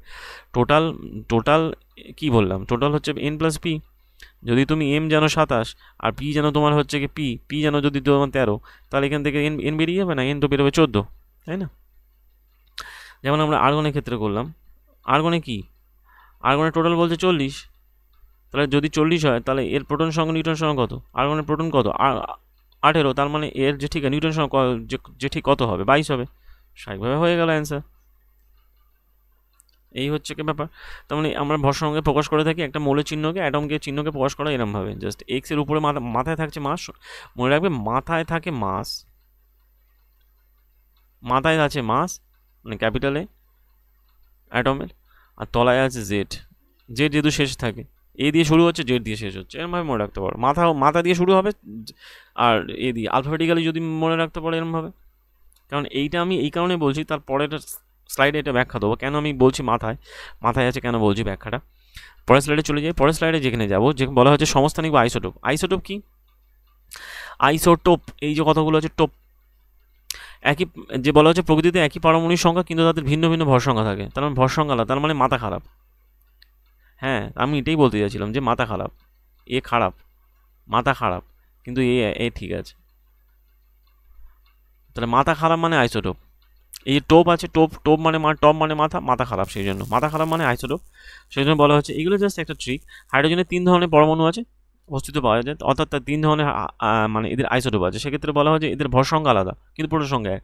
টোটাল কি বললাম? টোটাল হচ্ছে n+p। যদি তুমি m জানো 27 আর p জানো তোমার হচ্ছে কি p জানো যদি তোমার 13, তাহলে এখান থেকে n বেরিয়ে যাবে না? n তো বেরোবে 14, তাই না? যেমন আমরা আর্গনের ক্ষেত্রে করলাম। আর্গনে কি? আর্গনের টোটাল বলছে 40। তাহলে যদি 40 হয় তাহলে এর প্রোটন সংখ্যা নিউট্রন সংখ্যা কত? আর্গনের প্রোটন কত? 18। তার মানে এর যে ঠিক নিউট্রন সংখ্যা যে ঠিক কত হবে? 22 হবে। স্বাভাবিকভাবে হয়ে গেল অ্যান্সার। এই হচ্ছে কি ব্যাপার। তার মানে আমরা ভর সংখ্যা প্রকাশ করে থাকি একটা মৌলের চিহ্নকে, অ্যাটমকে চিহ্নকে প্রকাশ করা এরমভাবে। জাস্ট এক্স এর উপরে মাথায় থাকছে মাস, মনে রাখবে মাথায় থাকে মাস, মাথায় আছে মাস মানে ক্যাপিটালে অ্যাটমের, আর তলায় আছে জেড। জেড যেহেতু শেষ থাকে, এ দিয়ে শুরু হচ্ছে, জেড দিয়ে শেষ হচ্ছে, এরমভাবে মনে রাখতে পারো। মাথা দিয়ে শুরু হবে, আর এ দিয়ে আলফাবেটিক্যালি যদি মনে রাখতে পারো এরমভাবে। কারণ এইটা আমি এই কারণে বলছি, তার পরের স্লাইডে এটা ব্যাখ্যা দেবো কেন আমি বলছি মাথায় আছে, কেন বলছি ব্যাখ্যাটা। পরের স্লাইডে চলে যাই। পরের স্লাইডে যেখানে যাবো, যে বলা হচ্ছে সমস্থানিক বা আইসোটোপ। আইসোটোপ কি? আইসোটোপ এই যে কথাগুলো আছে, টোপ একই, যে বলা হচ্ছে প্রকৃতিতে একই পারমাণবিক সংখ্যা কিন্তু তাদের ভিন্ন ভিন্ন ভর সংখ্যা থাকে, তার মানে ভর সংখ্যা আলাদা, তার মানে মাথা খারাপ। হ্যাঁ, আমি এটাই বলতে চাইছিলাম যে মাথা খারাপ, এ খারাপ, মাথা খারাপ, কিন্তু এ ঠিক আছে। তাহলে মাথা খারাপ মানে আইসোটোপ। এই যে টোপ আছে, টোপ মানে টপ মানে মাথা খারাপ, সেই জন্য মাথা খারাপ মানে আইসোটোপ, সেই জন্য বলা হচ্ছে। এগুলো জাস্ট একটা ট্রিক। হাইড্রোজেনের 3 ধরনের পরমাণু আছে, অস্তিত্ব পাওয়া যায়, অর্থাৎ তার 3 ধরনের মানে এদের আইসোটোপ আছে। সেক্ষেত্রে বলা হয় যে এদের ভর সংখ্যা আলাদা কিন্তু প্রোটন সংখ্যা এক।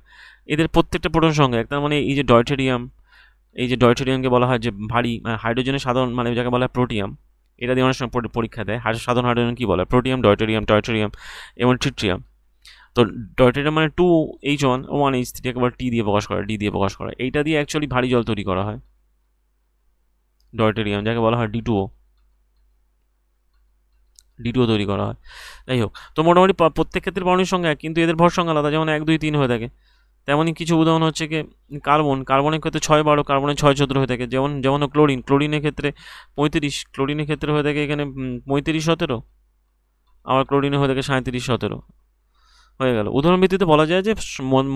এদের প্রত্যেকটা প্রোটন সংখ্যা এক। তার মানে এই যে ডয়টেরিয়ামকে বলা হয় যে ভারী, হাইড্রোজেনের সাধারণ মানে যাকে বলা হয় প্রোটিয়াম। এটা দিয়ে অনেক সময় পরীক্ষা দেয়, সাধারণ হাইড্রোজেন কী বলে? প্রোটিয়াম, টয়টেরিয়াম এবং ট্রিট্রিয়াম। তো ডয়টেরিয়াম মানে 2H1 ও 1H3 একবার টি দিয়ে প্রকাশ করা, ডি দিয়ে প্রকাশ করা। এইটা দিয়ে অ্যাকচুয়ালি ভারী জল তৈরি করা হয়, ডয়টেরিয়াম, যাকে বলা হয় D2O তৈরি করা হয়। যাই হোক, তো মোটামুটি প্রত্যেক ক্ষেত্রে পারমাণবিক সংখ্যা এক, কিন্তু এদের ভর সংখ্যা আলাদা। যেমন 1, 2, 3 হয়ে থাকে। তেমনই কিছু উদাহরণ হচ্ছে কি কার্বনের ক্ষেত্রে 6-12, কার্বনের 6-14 হয়ে থাকে। যেমন ক্লোরিনের ক্ষেত্রে 35, ক্লোরিনের ক্ষেত্রে হয়ে থাকে এখানে 35-17, আবার ক্লোরিনে হয়ে থাকে 37-17 হয়ে গেল। উদাহরণ ভিত্তিতে বলা যায় যে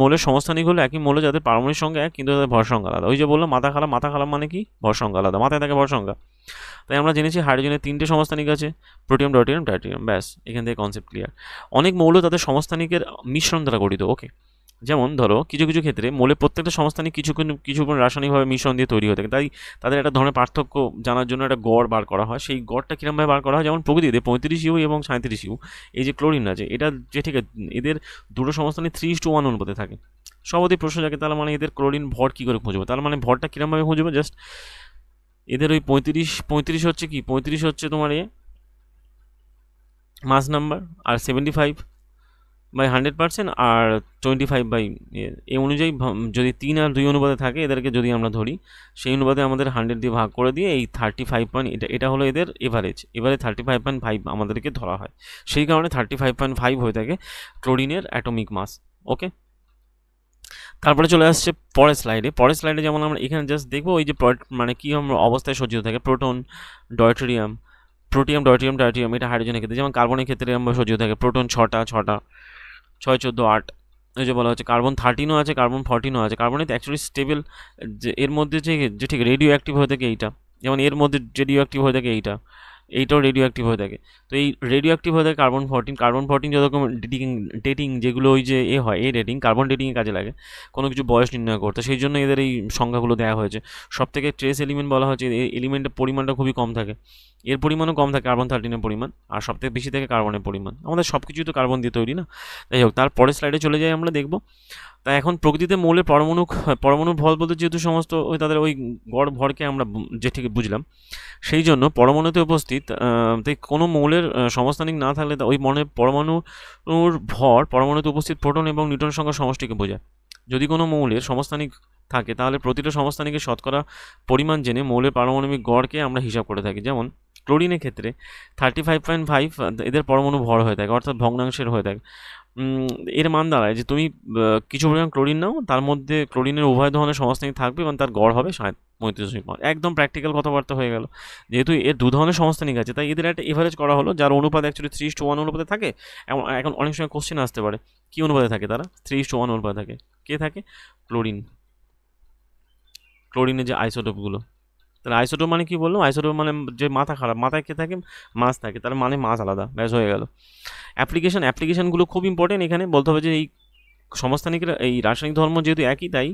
মৌলের সমস্থানিক হলো একই মৌল যাদের পারমাণবিক সংখ্যা এক কিন্তু তাদের ভর সংখ্যা আলাদা। ওই যে বললাম মাথা খারাপ মানে কি, ভর সংখ্যা আলাদা, মাথায় থাকে ভর সংখ্যা। তাই আমরা জেনেছি হাইড্রোজেনের 3টে সমস্থানিক আছে, প্রোটিয়াম, ডয়টেরিয়াম, ট্রাইটেরিয়াম, ব্যাস এখান থেকে কনসেপ্ট ক্লিয়ার। অনেক মৌল তাদের সমস্থানিকের মিশ্রণ দ্বারা গঠিত। ওকে, যেমন ধরো কিছু ক্ষেত্রে মৌলের প্রত্যেকটা সমস্থানিক কিছু রাসায়নিকভাবে মিশ্রণ দিয়ে তৈরি হয়ে থাকে, তাই তাদের একটা ধরনের পার্থক্য জানার জন্য একটা গড় বার করা হয়। সেই গড়টা কীরকমভাবে বার করা হয়, যেমন প্রকৃতিতে 35 ইউ এবং 37 ইউ, এই যে ক্লোরিন আছে এটা যে ঠিক আছে, এদের দুটো সমস্থানিক 3:1 অনুপাতে থাকে। সবারই প্রশ্ন জাগে তাহলে মানে এদের ক্লোরিন ভর কী করে খুঁজবো, তার মানে ভরটা কীরকমভাবে খুঁজবো, জাস্ট এদের ওই 35 হচ্ছে কি, 35 হচ্ছে তোমার মাস নাম্বার, আর 75/100% আর 25 এই অনুযায়ী যদি 3 আর 2 অনুপাতে থাকে এদেরকে যদি আমরা ধরি, সেই অনুপাতে আমাদের 100 দিয়ে ভাগ করে দিয়ে এই 35 এটা হলো এদের এভারেজ, এবারে 35.5 আমাদেরকে ধরা হয়। সেই কারণে 35.5 হয়ে থাকে ক্লোরিনের অ্যাটমিক মাস। ওকে, তারপরে চলে আসছে পরের স্লাইডে যেমন আমরা এখানে জাস্ট দেখবো ওই যে মানে কি আমরা অবস্থায় সজ্জিত থাকে, প্রোটিয়াম, ডয়টেরিয়াম, এটা হাইড্রোজেনের ক্ষেত্রে। যেমন কার্বনের ক্ষেত্রে আমরা সজ্জিত থাকে প্রোটন 6টা, 6, 14, 8, এই যে বলা হচ্ছে কার্বন 13ও আছে, কার্বন 14ও আছে। কার্বনের অ্যাকচুয়ালি স্টেবল, যে এর মধ্যে যে ঠিক রেডিও অ্যাক্টিভ হয়ে থাকে এইটা, যেমন এর মধ্যে রেডিও অ্যাক্টিভ হয়ে থাকে এইটাও রেডিও অ্যাক্টিভ হয়ে থাকে। তো এই রেডিও অ্যাক্টিভ হয়ে থাকে কার্বন 14 যত রকম ডেটিং যেগুলো ওই যে হয় এই ডেটিং, কার্বন ডেটিংয়ে কাজে লাগে কোনো কিছু বয়স নির্ণয় করতে, সেই জন্য এদের এই সংখ্যাগুলো দেওয়া হয়েছে। সব থেকে ট্রেস এলিমেন্ট বলা হচ্ছে, এই এলিমেন্টের পরিমাণটা খুবই কম থাকে, এর পরিমাণও কম থাকে কার্বন 13-এর পরিমাণ, আর সবথেকে বেশি থাকে কার্বনের পরিমাণ। আমাদের সব কিছুই তো কার্বন দিয়ে তৈরি না। যাই হোক, তারপরের স্লাইডে চলে যাই, আমরা দেখব তাই এখন প্রকৃতিতে মৌলের পরমাণু ভর বলতে যেহেতু সমস্ত ওই তাদের ওই গড় ভরকে আমরা যে ঠিক বুঝলাম, সেই জন্য পরমাণুতে উপস্থিত তাই কোনো মৌলের সমস্থানিক না থাকলে ওই পরমাণুর ভর পরমাণুতে উপস্থিত প্রোটন এবং নিউট্রন সংখ্যার সমষ্টিকে বোঝায়। যদি কোনো মৌলের সমস্থানিক থাকে তাহলে প্রতিটা সমস্থানিকের শতকরা পরিমাণ জেনে মৌলের পারমাণবিক গড়কে আমরা হিসাব করে থাকি। যেমন ক্লোরিনের ক্ষেত্রে 35.5 এদের পরমাণু ভর হয়ে থাকে, অর্থাৎ ভগ্নাংশের হয়ে থাকে। এর মান দাঁড়ায় যে তুমি কিছু পরিমাণ ক্লোরিন নাও, তার মধ্যে ক্লোরিনের উভয় ধরনের সমস্থানিক থাকবে এবং তার গড় হবে 35.5। একদম প্র্যাকটিক্যাল কথাবার্তা হয়ে গেল। যেহেতু এর দু ধরনের সমস্থানিক আছে তাই এদের একটা এভারেজ করা হলো, যার অনুপাত অ্যাকচুয়ালি 3:1 অনুপাতে থাকে। এখন অনেক সময় কোশ্চেন আসতে পারে কী অনুপাতে থাকে, তারা 3:1 অনুপাতে থাকে। কে থাকে? ক্লোরিনের যে আইসোটোপগুলো। তাহলে আইসোটোপ মানে কি বললাম, আইসোটোপ মানে যে মাথায় কে থাকে, মাছ থাকে, তার মানে মাছ আলাদা, ব্যাস হয়ে গেল। অ্যাপ্লিকেশনগুলো খুব ইম্পর্টেন্ট। এখানে বলতে হবে যে এই সমস্থানিকের এই রাসায়নিক ধর্ম যেহেতু একই, তাই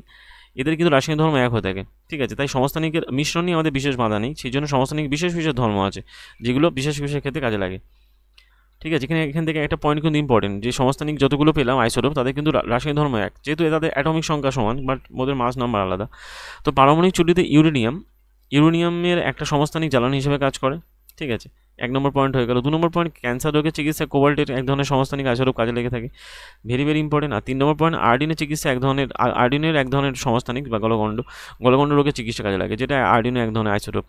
এদের কিন্তু রাসায়নিক ধর্ম এক হয়ে থাকে, ঠিক আছে। তাই সমস্থানিকের মিশ্রণ নিয়ে আমাদের বিশেষ বাধা নেই, সেই জন্য সমস্থানিক বিশেষ ধর্ম আছে যেগুলো বিশেষ ক্ষেত্রে কাজে লাগে, ঠিক আছে। এখান থেকে একটা পয়েন্ট কিন্তু ইম্পর্টেন্ট, যে সমস্থানিক যতগুলো পেলাম আইসোটোপ তাদের কিন্তু রাসায়নিক ধর্ম এক, যেহেতু তাদের অ্যাটমিক সংখ্যা সমান বাট ওদের মাস নাম্বার আলাদা। তো পারমাণবিক চুল্লিতে ইউরেনিয়ামের একটা সমস্থানিক জ্বালানি হিসেবে কাজ করে, ঠিক আছে। 1 নম্বর পয়েন্ট হয়ে গেল। 2 নম্বর পয়েন্ট, ক্যান্সার রোগের চিকিৎসা কোবাল্টের এক ধরনের সমস্থানিক আইসোটোপ কাজে লেগে থাকে, ভেরি ইম্পর্টেন্ট। আর 3 নম্বর পয়েন্ট, আয়োডিনের চিকিৎসা আয়োডিনের এক ধরনের সমস্থানিক বা গলগণ্ড রোগের চিকিৎসা কাজে লাগে, যেটা আয়োডিনের এক ধরনের আইসোটোপ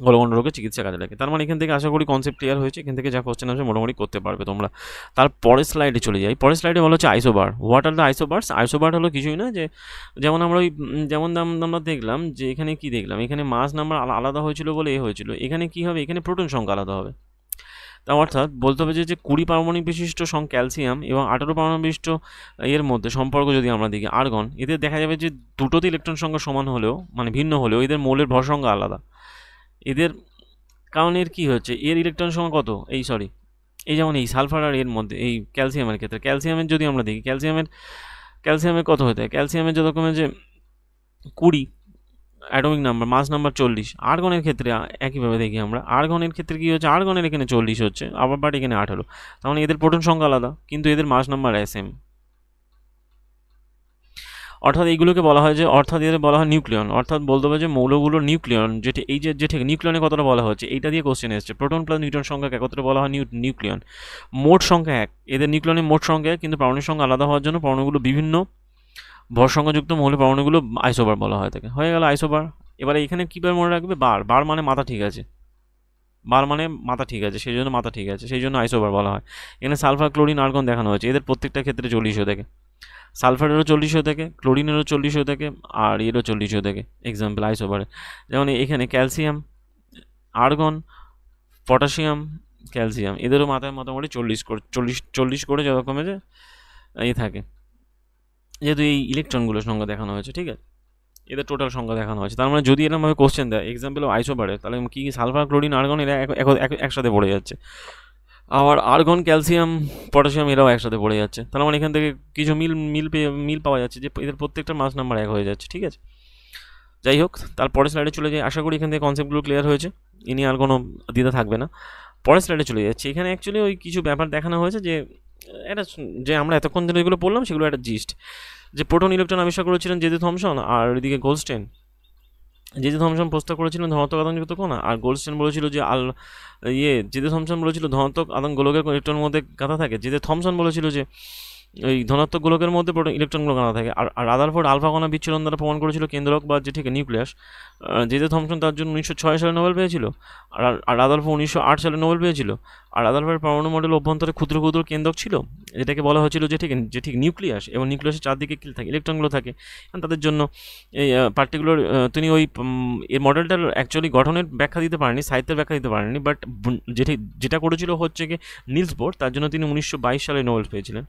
গলগণ্ড রোগের চিকিৎসা কাজে লাগে। তার মানে এখান থেকে আশা করি কনসেপ্ট ক্লিয়ার হয়েছে। এখান থেকে যা কোশ্চেন আসবে মোটামুটি করতে পারবে তোমরা। তার পরের স্লাইডে চলে যাই। পরের স্লাইডে বলা হচ্ছে isobar. What are the isobars? Isobar হলো কিছুই না, যে যেমন আমরা আমরা দেখলাম যে এখানে কি দেখলাম, এখানে মাস নাম্বার আলাদা হয়েছিল বলে হয়েছিল, এখানে কি হবে, এখানে প্রোটন সংখ্যা আলাদা হবে। তা অর্থাৎ বলতে হবে যে 20 পারমাণবিক বিশিষ্ট ক্যালসিয়াম এবং 18 পারমাণবিক বিশিষ্ট এর মধ্যে সম্পর্ক যদি আমরা দেখি আর্গন, এদের দেখা যাবে যে দুটোতে ইলেকট্রন সংখ্যা সমান হলেও মানে ভিন্ন হলেও এদের মৌলের ভর সংখ্যা আলাদা। এদের কারণ এর কী হচ্ছে, এর ইলেকট্রন সংখ্যা কত, এই যেমন এই সালফার আর এর মধ্যে এই ক্যালসিয়ামের ক্ষেত্রে, ক্যালসিয়ামের যদি আমরা দেখি ক্যালসিয়ামের কত হতে হয়, ক্যালসিয়ামের যতক্ষণে যে 20 অ্যাটমিক নাম্বার, মাস নাম্বার 40। আর্গনের ক্ষেত্রে একইভাবে দেখি আমরা, আর্গনের ক্ষেত্রে কী হচ্ছে, আর্গনের এখানে 40 হচ্ছে, আবার বাট এখানে 18। তার মানে এদের প্রোটন সংখ্যা আলাদা কিন্তু এদের মাস নাম্বার সেম। অর্থাৎ এইগুলোকে বলা হয় যে এদের বলা হয় নিউক্লিয়ন। অর্থাৎ বলতে হবে যে মৌলগুলোর নিউক্লিয়ন, যেটি এই যে ঠিক নিউক্লিয়নের কতটা বলা হচ্ছে, এইটা দিয়ে কোশ্চেন এসছে। প্রোটন প্লাস নিউট্রন সংখ্যা একত্রে বলা হয় নিউক্লিয়ন। মোট সংখ্যা এক, এদের নিউক্লিয়নের মোট সংখ্যা এক, কিন্তু পারমাণবিক সংখ্যা আলাদা হওয়ার জন্য পরমাণুগুলো বিভিন্ন ভর সংখ্যাযুক্ত মৌলের পরমাণুগুলো আইসোবার বলা হয় থাকে। হয়ে গেল আইসোবার। এবারে এখানে কীভাবে মনে রাখবে, বার মানে মাথা ঠিক আছে, সেই জন্য মাথা ঠিক আছে, সেই জন্য আইসোবার বলা হয়। এখানে সালফার, ক্লোরিন, আর্গন দেখানো হয়েছে, এদের প্রত্যেকটা ক্ষেত্রে 40 হয়ে থাকে। সালফারেরও 40 হয়ে থাকে, ক্লোরিনেরও 40 হয়ে থাকে, আর এরও 40 হয়ে থাকে। এক্সাম্পল আইসোবারে, যেমন এখানে ক্যালসিয়াম, আর্গন, পটাশিয়াম, ক্যালসিয়াম, এদেরও মাথায় মোটামুটি 40 করে যতক্ষণে যে থাকে, যেহেতু এই ইলেকট্রনগুলোর সংখ্যা দেখানো হয়েছে, ঠিক আছে, এদের টোটাল সংখ্যা দেখানো হয়েছে। তার মানে যদি এরকমভাবে কোশ্চেন দেয় এক্সাম্পল আইসোবারে, তাহলে কি সালফার, ক্লোরিন, আর্গন এরা একসাথে পড়ে যাচ্ছে, আবার আর্গন, ক্যালসিয়াম, পটাশিয়াম এরাও একসাথে পড়ে যাচ্ছে। তার মানে এখান থেকে কিছু মিল পাওয়া যাচ্ছে যে এদের প্রত্যেকটার মাস নাম্বার 1 হয়ে যাচ্ছে, ঠিক আছে। যাই হোক, তারপরে স্লাইডে চলে যাই। আশা করি এখান থেকে কনসেপ্টগুলো ক্লিয়ার হয়েছে, ইনি আর কোনো দ্বিধা থাকবে না। পরের স্লাইডে চলে যাচ্ছে। এখানে অ্যাকচুয়ালি ওই কিছু ব্যাপার দেখানো হয়েছে যে এটা, যে আমরা এতক্ষণ ধরে এগুলো পড়লাম সেগুলো একটা জিস্ট, যে প্রোটন ইলেকট্রন আবিষ্কার করেছিলেন জে জে থমসন, আর ওইদিকে গোল্ডস্টেন। জে জে থমসন প্রস্তাব করেছিলেন ধনাত্মক আধানযুক্ত কণা, আর গোল্ডস্টেন বলেছিল যে জে জে থমসন বলেছিল ধনাত্মক আধান গোলকের ইলেকট্রনের মধ্যে গাঁথা থাকে, জে জে থমসন বলেছিল যে ওই ধনাত্মক গোলকের মধ্যে ইলেকট্রনগুলো গাঁথা থাকে। আর রাদারফোর্ড আলফা কণা বিচ্ছুরণ দ্বারা প্রমাণ করেছিল কেন্দ্রক বা যে ঠিক নিউক্লিয়াস। জে জে থমসন তার জন্য 1906 সালে নোবেল পেয়েছিল, আর রাদারফোর্ড 1908 সালে নোবেল পেয়েছিল। আর রাদারফোর্ডের পরমাণু মডেল অভ্যন্তরে ক্ষুদ্র ক্ষুদ্র কেন্দ্রক ছিল, যেটাকে বলা হয়েছিল যে ঠিক নিউক্লিয়াস, এবং নিউক্লিয়াসের চারদিকে কি থাকে, ইলেকট্রনগুলো থাকে। তাদের জন্য এই পার্টিকুলার তিনি ওই এই মডেলটার অ্যাকচুয়ালি গঠনের ব্যাখ্যা দিতে পারেননি, সাহিত্যের ব্যাখ্যা দিতে পারেননি, বাট যেটা করেছিল হচ্ছে কি নিলস বোর, তার জন্য তিনি 1922 সালে নোবেল পেয়েছিলেন।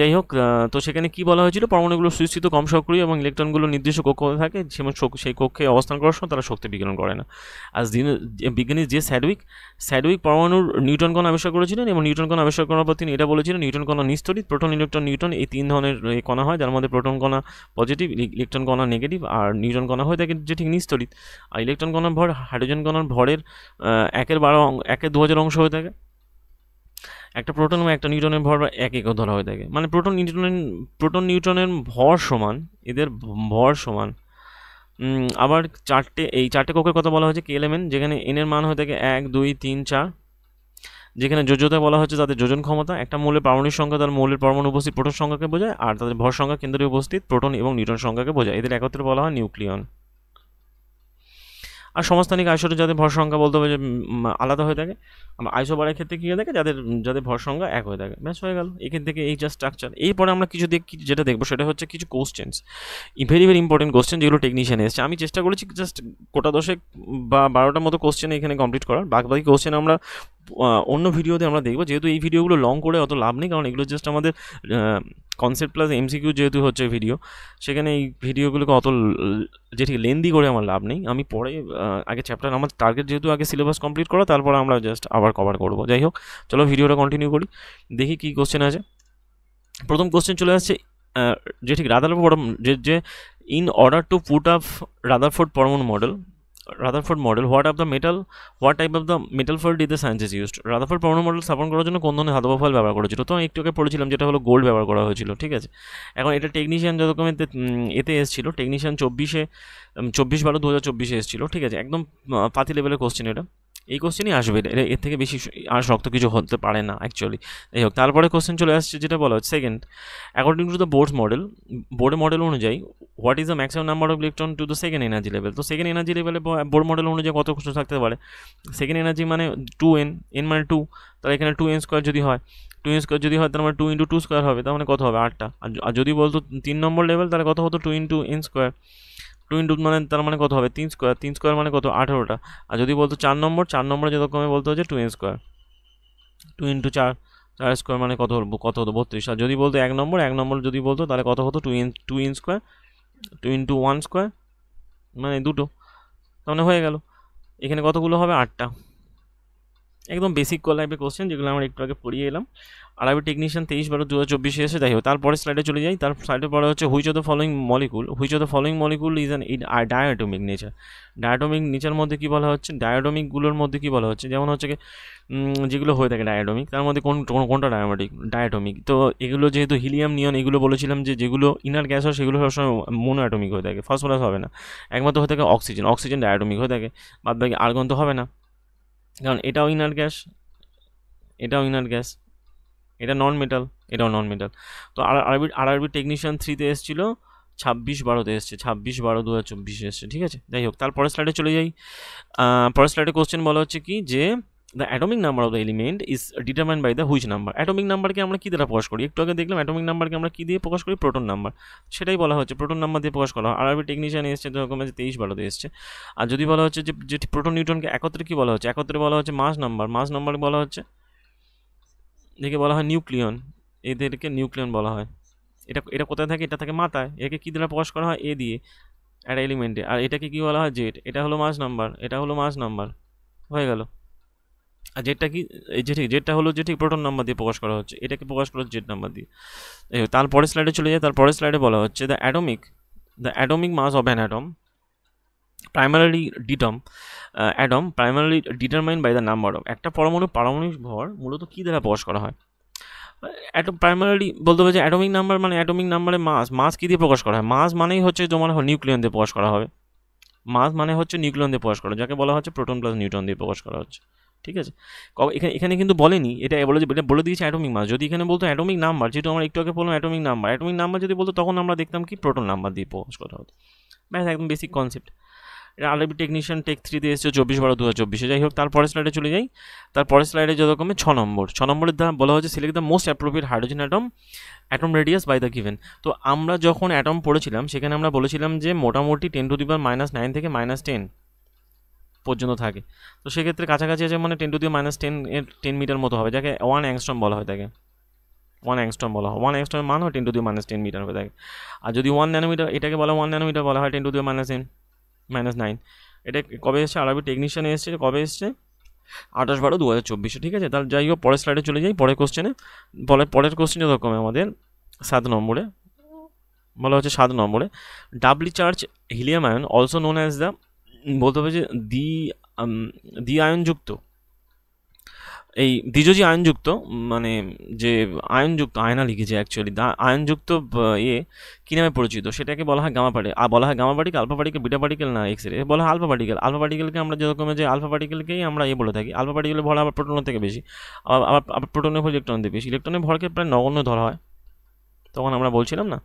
যাই হোক, তো সেখানে কি বলা হয়েছিল, পরমাণুগুলো সুস্থিত কম সক্রিয় এবং ইলেকট্রনগুলো নির্দিষ্ট কক্ষে থাকে, সেই কক্ষে অবস্থান করার সময় তারা শক্তি বিকিরণ করে না। আর বিজ্ঞানী যে স্যাডউইক পরমাণুর নিউটন কণা আবিষ্কার করেছিলেন, এবং নিউটন কণা আবিষ্কার করার পর তিনি এটা বলেছিলেন নিউটন কণা নিস্তরিত, প্রোটন, ইলেকট্রন, নিউটন এই 3 ধরনের কণা হয়, যার মধ্যে প্রোটন কণা পজিটিভ, ইলেকট্রন কণা নেগেটিভ, আর নিউটন কণা হয়ে থাকে যে ঠিক নিস্তরিত। আর ইলেকট্রন কণার ভর হাইড্রোজেন কণার ভরের 1/2000 অংশ হয়ে থাকে। একটা প্রোটন এবং একটা নিউটনের ভর 1 একক ধরা হয়ে থাকে, মানে প্রোটন নিউটনের ভর সমান, এদের ভর সমান। আবার চারটে কক্ষের কথা বলা হয়েছে KLMN, যেখানে n এর মান হয়ে থাকে 1, 2, 3, 4, যেখানে যোজ্যতা বলা হচ্ছে তাদের যোজন ক্ষমতা। একটা মৌলের পারমাণবিক সংখ্যা তার মৌলের পরমাণু উপস্থিত প্রোটন সংখ্যাকে বোঝায়, আর তাদের ভর সংখ্যা কেন্দ্রে উপস্থিত প্রোটন এবং নিউট্রন সংখ্যাকে বোঝায়। এদের একত্রে বলা হয় নিউক্লিয়ন। আর সমস্থানিক আইসোটে যাদের ভর সংখ্যা বলতে হবে যে আলাদা হয়ে থাকে, আমরা আইসোবারের ক্ষেত্রে কী হয়ে থাকে, যাদের ভর সংখ্যা 1 হয়ে থাকে। ব্যাস হয়ে গেল এখান থেকে এই জাস্ট স্ট্রাকচার। এরপরে আমরা যেটা দেখবো সেটা হচ্ছে কিছু questions, very very important question, যেগুলো টেকনিশিয়ানে এসছে। আমি চেষ্টা করেছি জাস্ট কোটা 10 বা 12টার মতো কোশ্চেন এখানে কমপ্লিট করার। বাকি কোশ্চেন আমরা অন্য ভিডিওতে আমরা দেখবো, যেহেতু এই ভিডিওগুলো লং করে অত লাভ নেই, কারণ এগুলো জাস্ট আমাদের কনসেপ্ট প্লাস MCQ যেহেতু হচ্ছে ভিডিও, সেখানে এই ভিডিওগুলোকে অত ঠিক লেন্দি করে আমার লাভ নেই। আমি পরে আগে চ্যাপ্টার, আমার টার্গেট যেহেতু আগে সিলেবাস কমপ্লিট করা, তারপর আমরা জাস্ট আবার কভার করবো। যাই হোক, চলো ভিডিওটা কন্টিনিউ করি, দেখি কী কোশ্চেন আছে। প্রথম কোশ্চেন চলে আসছে যে ঠিক রাদারফোর্ড, যে in order to put up Rutherford পরমাণু model, what type of the metal foil did the scientists used? Rutherford পরমাণু মডেল স্থাপন করার জন্য কোন ধরনের ধাতব ফয়েল ব্যবহার করেছিল? তো আমি একটু আগে পড়েছিলাম, যেটা হলো গোল্ড ব্যবহার করা হয়েছিল, ঠিক আছে। এখন এটা টেকনিশিয়ান যতক্ষণ এতে এসেছিল, টেকনিশিয়ান 24/12/2024 এসেছিল, ঠিক আছে। একদম পাতি লেভেলের কোশ্চেন এটা, এই কোশ্চেনই আসবে, এর থেকে বেশি আর শক্ত কিছু হতে পারে না অ্যাকচুয়ালি। যাই হোক, তারপরে কোশ্চেন চলে আসছে যেটা বলা হচ্ছে second, according to the Bohr model অনুযায়ী what is the maximum number of electron to the second energy level? তো সেকেন্ড এনার্জি লেভেলে বোর্ড মডেল অনুযায়ী কত কিছু থাকতে পারে? সেকেন্ড এনার্জি মানে 2n, n মানে 2, তাহলে এখানে 2n² যদি হয়, 2n² যদি হয় তার মানে 2 × 2² হবে, তার মানে কত হবে 8টা। আর যদি বলতো 3 নম্বর লেভেল, তাহলে কত হতো 2 × n², 2 × মানে তার মানে কত হবে 3² মানে কত 18টা। আর যদি বলতো 4 নম্বরে যতক্ষণে বলতে হচ্ছে 2n², 2 × 4² মানে কত হতো 32। আর যদি বলতো 1 নম্বর যদি বলতো, তাহলে কত হতো 2n², 2 × 1² মানে 2টো, তার মানে হয়ে গেল। এখানে কতগুলো হবে 8টা। একদম বেসিক টাইপের কোশ্চেন, যেগুলো আমরা একটু আগে পড়িয়ে এলাম। আরবি টেকনিশিয়ান 23/12/2024 এসে। যাই হোক, তারপরে স্লাইডে চলে যাই। তার স্লাইডে পড়া হচ্ছে which of the following molecule is an diatomic nature. Diatomic nature মধ্যে কী বলা হচ্ছে, ডায়াটমিকগুলোর মধ্যে কী বলা হচ্ছে, যেমন হচ্ছে কি যেগুলো হয়ে থাকে ডায়াটমিক, তার মধ্যে কোনটা ডায়াটমিক? তো এগুলো যেহেতু হিলিয়াম, নিয়ন এগুলো বলেছিলাম যে যেগুলো ইনার গ্যাস হয় সেগুলো সবসময় মোনো অ্যাটমিক হয়ে থাকে, ফসফরাস হবে না। একমাত্র হয়ে থাকে অক্সিজেন ডায়াটমিক হয়ে থাকে, বাদ বাকি আর্গন তো হবে না, কারণ এটাও ইনার গ্যাস, এটা নন মেটাল, এটাও নন মেটাল। তো আরবি টেকনিশিয়ান 3-তে এসেছিলো, 26/12-তে এসছে, 26/12/2024 এসছে, ঠিক আছে। যাই হোক, তারপরের স্লাইডে চলে যাই। পরের স্লাইডে কোশ্চেন বলা হচ্ছে কি যে the atomic number of the element is determined by the which number. Atomic নাম্বারকে আমরা কী দ্বারা প্রকাশ করি? একটু আগে দেখলাম অ্যাটমিক নাম্বারকে আমরা কী দিয়ে প্রকাশ করি? Proton number. সেটাই বলা হচ্ছে প্রোটন নাম্বার দিয়ে প্রকাশ করা হয়। আরবি টেকনিশিয়ান এসছে যেরকম আছে 23-12 এসছে। আর যদি বলা হচ্ছে যে প্রোটন নিউট্রনকে একত্রে কী বলা হচ্ছে? একত্রে বলা হচ্ছে মাস নাম্বার। মাস নাম্বার বলা হচ্ছে, একে বলা হয় নিউক্লিয়ন। এদেরকে নিউক্লিয়ন বলা হয়। এটা এটা কোথায় থাকে? এটা থাকে মাথায়। একে কী দ্বারা প্রকাশ করা হয়? এ দিয়ে, একটা এলিমেন্টে। আর এটাকে কী বলা হয়? জেড। এটা হলো মাস নাম্বার, এটা হলো মাস নাম্বার, হয়ে গেল। আর জেডটা কি? এই যে ঠিক জেডটা হলো যে ঠিক প্রোটন নাম্বার দিয়ে প্রকাশ করা হচ্ছে, এটাকে প্রকাশ করা হচ্ছে জেড নাম্বার দিয়ে। তারপরের স্লাইডে চলে যায়। তারপরের স্লাইডে বলা হচ্ছে the atomic mass of an atom primarily determined by the number of. একটা পারমাণবিক ভর মূলত কী দ্বারা প্রকাশ করা হয়? প্রাইমারিলি বলতে হবে যে অ্যাটমিক নাম্বার মানে অ্যাটমিক নাম্বারে মাস কী দিয়ে প্রকাশ করা হয়? মাস মানেই হচ্ছে তোমার নিউক্লিয়ন দিয়ে প্রকাশ করা হবে। মাস মানে হচ্ছে নিউক্লিয়ন দিয়ে প্রকাশ করা, যাকে বলা হচ্ছে প্রোটন প্লাস নিউট্রন দিয়ে প্রকাশ করা হচ্ছে। ঠিক আছে, এখানে কিন্তু বলেনি এটা, বলে দিয়েছে অ্যাটমিক মাস। যদি এখানে বলতো অ্যাটমিক নাম্বার, যেহেতু আমরা একটু আগে বললাম অ্যাটমিক নাম্বার যদি বলতো তখন আমরা দেখতাম কি প্রোটন নাম্বার দিয়ে প্রকাশ করা হতো। ব্যাস, একদম বেসিক কনসেপ্ট। এটা আরবি টেকনিশিয়ান টেক 3-তে এসেছে 24/12/2024। যাই হোক, তারপরের স্লাইডে চলে যাই। তারপরের স্লাইডে যেরকম 6 নম্বরের দ্বারা বলা হচ্ছে select the most appropriate hydrogen atom radius by the given. তো আমরা যখন অ্যাটম পড়েছিলাম সেখানে আমরা বলেছিলাম যে মোটামুটি 10⁻⁻9 থেকে -10 পর্যন্ত থাকে। তো সেক্ষেত্রে কাছাকাছি আছে, মানে 10⁻10 এর 10 মিটার মতো হবে, যাকে 1 অ্যাংস্ট্রম বলা হয়। তাকে 1 অ্যাংস্ট্রম বলা হয়। 1 অ্যাংস্ট্রমের মান হয় 10⁻10 মিটার হয়ে থাকে। আর যদি 1 ন্যানোমিটার, এটাকে বলা 1 ন্যানোমিটার বলা হয় 10⁻9। এটা কবে এসছে? আরবি টেকনিশিয়ানে এসছে। কবে এসছে? 28/12/2024। ঠিক আছে, তাহলে যাই হোক, পরের স্লাইডে চলে যাই। পরের কোশ্চেনে যতক্ষণ আমাদের 7 নম্বরে বলা হচ্ছে 7 নম্বরে doubly charge helium ion also known as the, বলতে হবে যে দ্বি আয়নযুক্ত, এই দ্বিযোজী আয়নযুক্ত, মানে যে আয়নযুক্ত, আয়না লিখেছে অ্যাকচুয়ালি, আয়নযুক্ত কী নামে পরিচিত? সেটাকে বলা হয় গামা পার্টিকেল। বলা হয় gamma particle, alpha particle, beta particle না এক্স রে, বলা হয় আলফা পার্টিকেল। আলফা পার্টিকেলকে আমরা যেরকম যে আলফা পার্টিকেলকেই আমরা বলে থাকি। আলফা পার্টিকেলের ভর আবার প্রোটনের থেকে বেশি, আবার প্রোটনের ভর ইলেকট্রনের থেকে বেশি। ইলেকট্রনের ভরকে প্রায় নগণ্য ধরা হয়, তখন আমরা বলছিলাম না।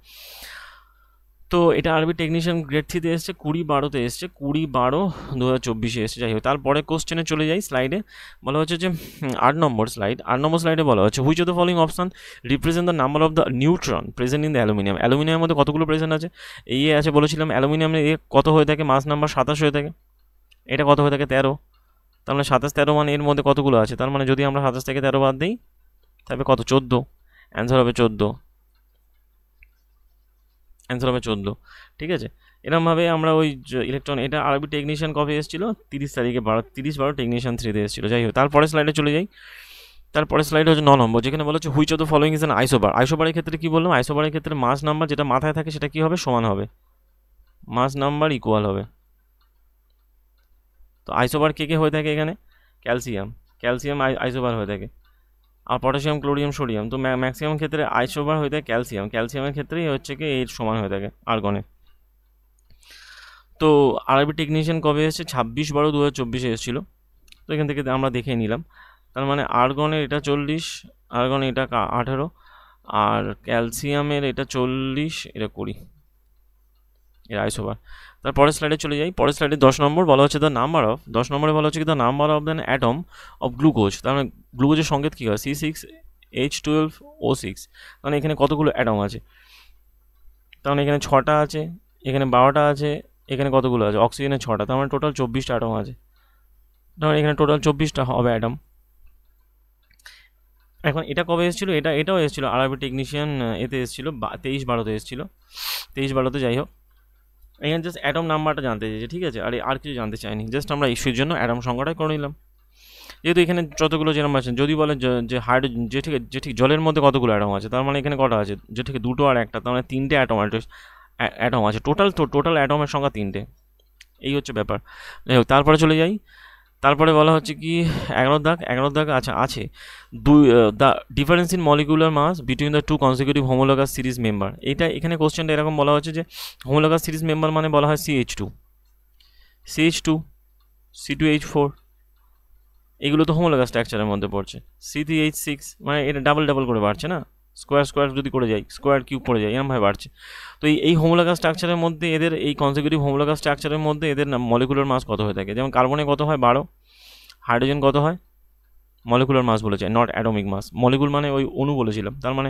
তো এটা আরবি টেকনিশিয়ান গ্রেড 3-তে এসছে, 20/12-তে এসছে, 20/12/2024 এসছে। যাই হোক, তারপরে কোশ্চেনে চলে যাই। স্লাইডে বলা হচ্ছে যে 8 নম্বর স্লাইডে বলা হচ্ছে which of the following option represent the number of the neutron present in the aluminium. অ্যালুমিনিয়ামের মধ্যে কতগুলো প্রেজেন্ট আছে? এই আছে বলেছিলাম, অ্যালুমিনিয়ামে কত হয়ে থাকে? মাস নাম্বার 27 হয়ে থাকে। এটা কত হয়ে থাকে? 13। তার মানে 27-13 মানে এর মধ্যে কতগুলো আছে? তার মানে যদি আমরা 27 থেকে 13 বাদ দিই তাহলে কত? 14। অ্যান্সার হবে 14। অ্যান্সার হবে 14। ঠিক আছে, এরকমভাবে আমরা ওই ইলেকট্রন, এটা আরবি টেকনিশিয়ান কবে এসেছিলো? 30 তারিখে 30/12 টেকনিশিয়ান 3-তে এসেছিলো। যাই হোক, তারপরে স্লাইডে চলে যাই। তারপরে স্লাইডে হচ্ছে 9 নম্বর, যেখানে বলা হচ্ছে which of the following is an isobar. আইসোবারের ক্ষেত্রে কী বললাম? আইসোবারের ক্ষেত্রে মাস নাম্বার যেটা মাথায় থাকে সেটা কী হবে? সমান হবে, মাস নাম্বার ইকুয়াল হবে। তো আইসোবার কে হয়ে থাকে এখানে? ক্যালসিয়াম আইসোবার হয়ে থাকে। আর পটাশিয়াম, ক্লোরিয়াম, সোডিয়াম। তো ম্যাক্সিমাম ক্ষেত্রে আইসোবার হয়ে থাকে ক্যালসিয়ামের ক্ষেত্রেই হচ্ছে কি এর সমান হয়ে থাকে আর্গনে। তো আরবি টেকনিশিয়ান কবে এসেছে? 26/12/2024 এসেছিলো। তো এখান থেকে আমরা দেখে নিলাম। তার মানে আর্গনের এটা 40, আর্গনের এটা 18, আর ক্যালসিয়ামের এটা 40, এটা 20, এর আইসোবার। তারপরের স্লাইডে চলে যাই। পরের স্লাইডে 10 নম্বর বলা হচ্ছে 10 নম্বরে বলা হচ্ছে কি the number of than atom of glucose. তার মানে গ্লুকোজের সংকেত কী হয়? C6H12O6। মানে এখানে কতগুলো অ্যাটম আছে? তার মানে এখানে 6টা আছে, এখানে 12টা আছে, এখানে কতগুলো আছে? অক্সিজেনের 6টা, তার মানে টোটাল 24টা অ্যাটম আছে। তার মানে এখানে টোটাল 24টা হবে অ্যাটম। এখন এটা কবে এসেছিলো? এটাও এসেছিলো আরবি টেকনিশিয়ান এতে এসেছিলো 23/12-তে এসেছিলো, 23/12-তে। যাই হোক, এখানে জাস্ট অ্যাটম নাম্বারটা জানতে চেয়েছে। ঠিক আছে, আর কিছু জানতে চাইনি, জাস্ট আমরা ইস্যুর জন্য অ্যাটম সংখ্যাটাই করে নিলাম। যেহেতু এখানে যতগুলো যেরকম আছে, যদি বলে যে হাইড্রোজেন যে ঠিক জলের মধ্যে কতগুলো অ্যাটম আছে, তার মানে এখানে কটা আছে? যে ঠিক 2টো আর 1টা, তার মানে 3টে অ্যাটম আছে। টোটাল অ্যাটমের সংখ্যা 3টে। এই হচ্ছে ব্যাপার। যাই হোক, তারপরে চলে যাই। তারপরে বলা হচ্ছে কি 11 দাগ আছে the difference in molecular mass between the two consecutive homologous series member. এইটা এখানে কোশ্চেনটা এরকম বলা হচ্ছে যে হোমোলোগাস সিরিজ মেম্বার মানে বলা হয় CH2, C2H4, এগুলো তো হোমোলোগাস স্ট্রাকচারের মধ্যে পড়ছে। C3H6 মানে এটা ডাবল করে বাড়ছে না, স্কোয়ার যদি করে যাই, স্কোয়ার কিউব করে যাই, এরমভাবে বাড়ছে। তো এই হোমোলোগাস স্ট্রাকচারের মধ্যে এদের, এই কনসিকিউটিভ হোমোলোগাস স্ট্রাকচারের মধ্যে এদের মলিকুলার মাস কত হয়ে থাকে? যেমন কার্বনে কত হয়? 12, হাইড্রোজেন কত হয়? মলিকুলার মাস বলেছে, নট অ্যাটমিক মাস। মলিকুল মানে ওই অণু বলেছিলাম, তার মানে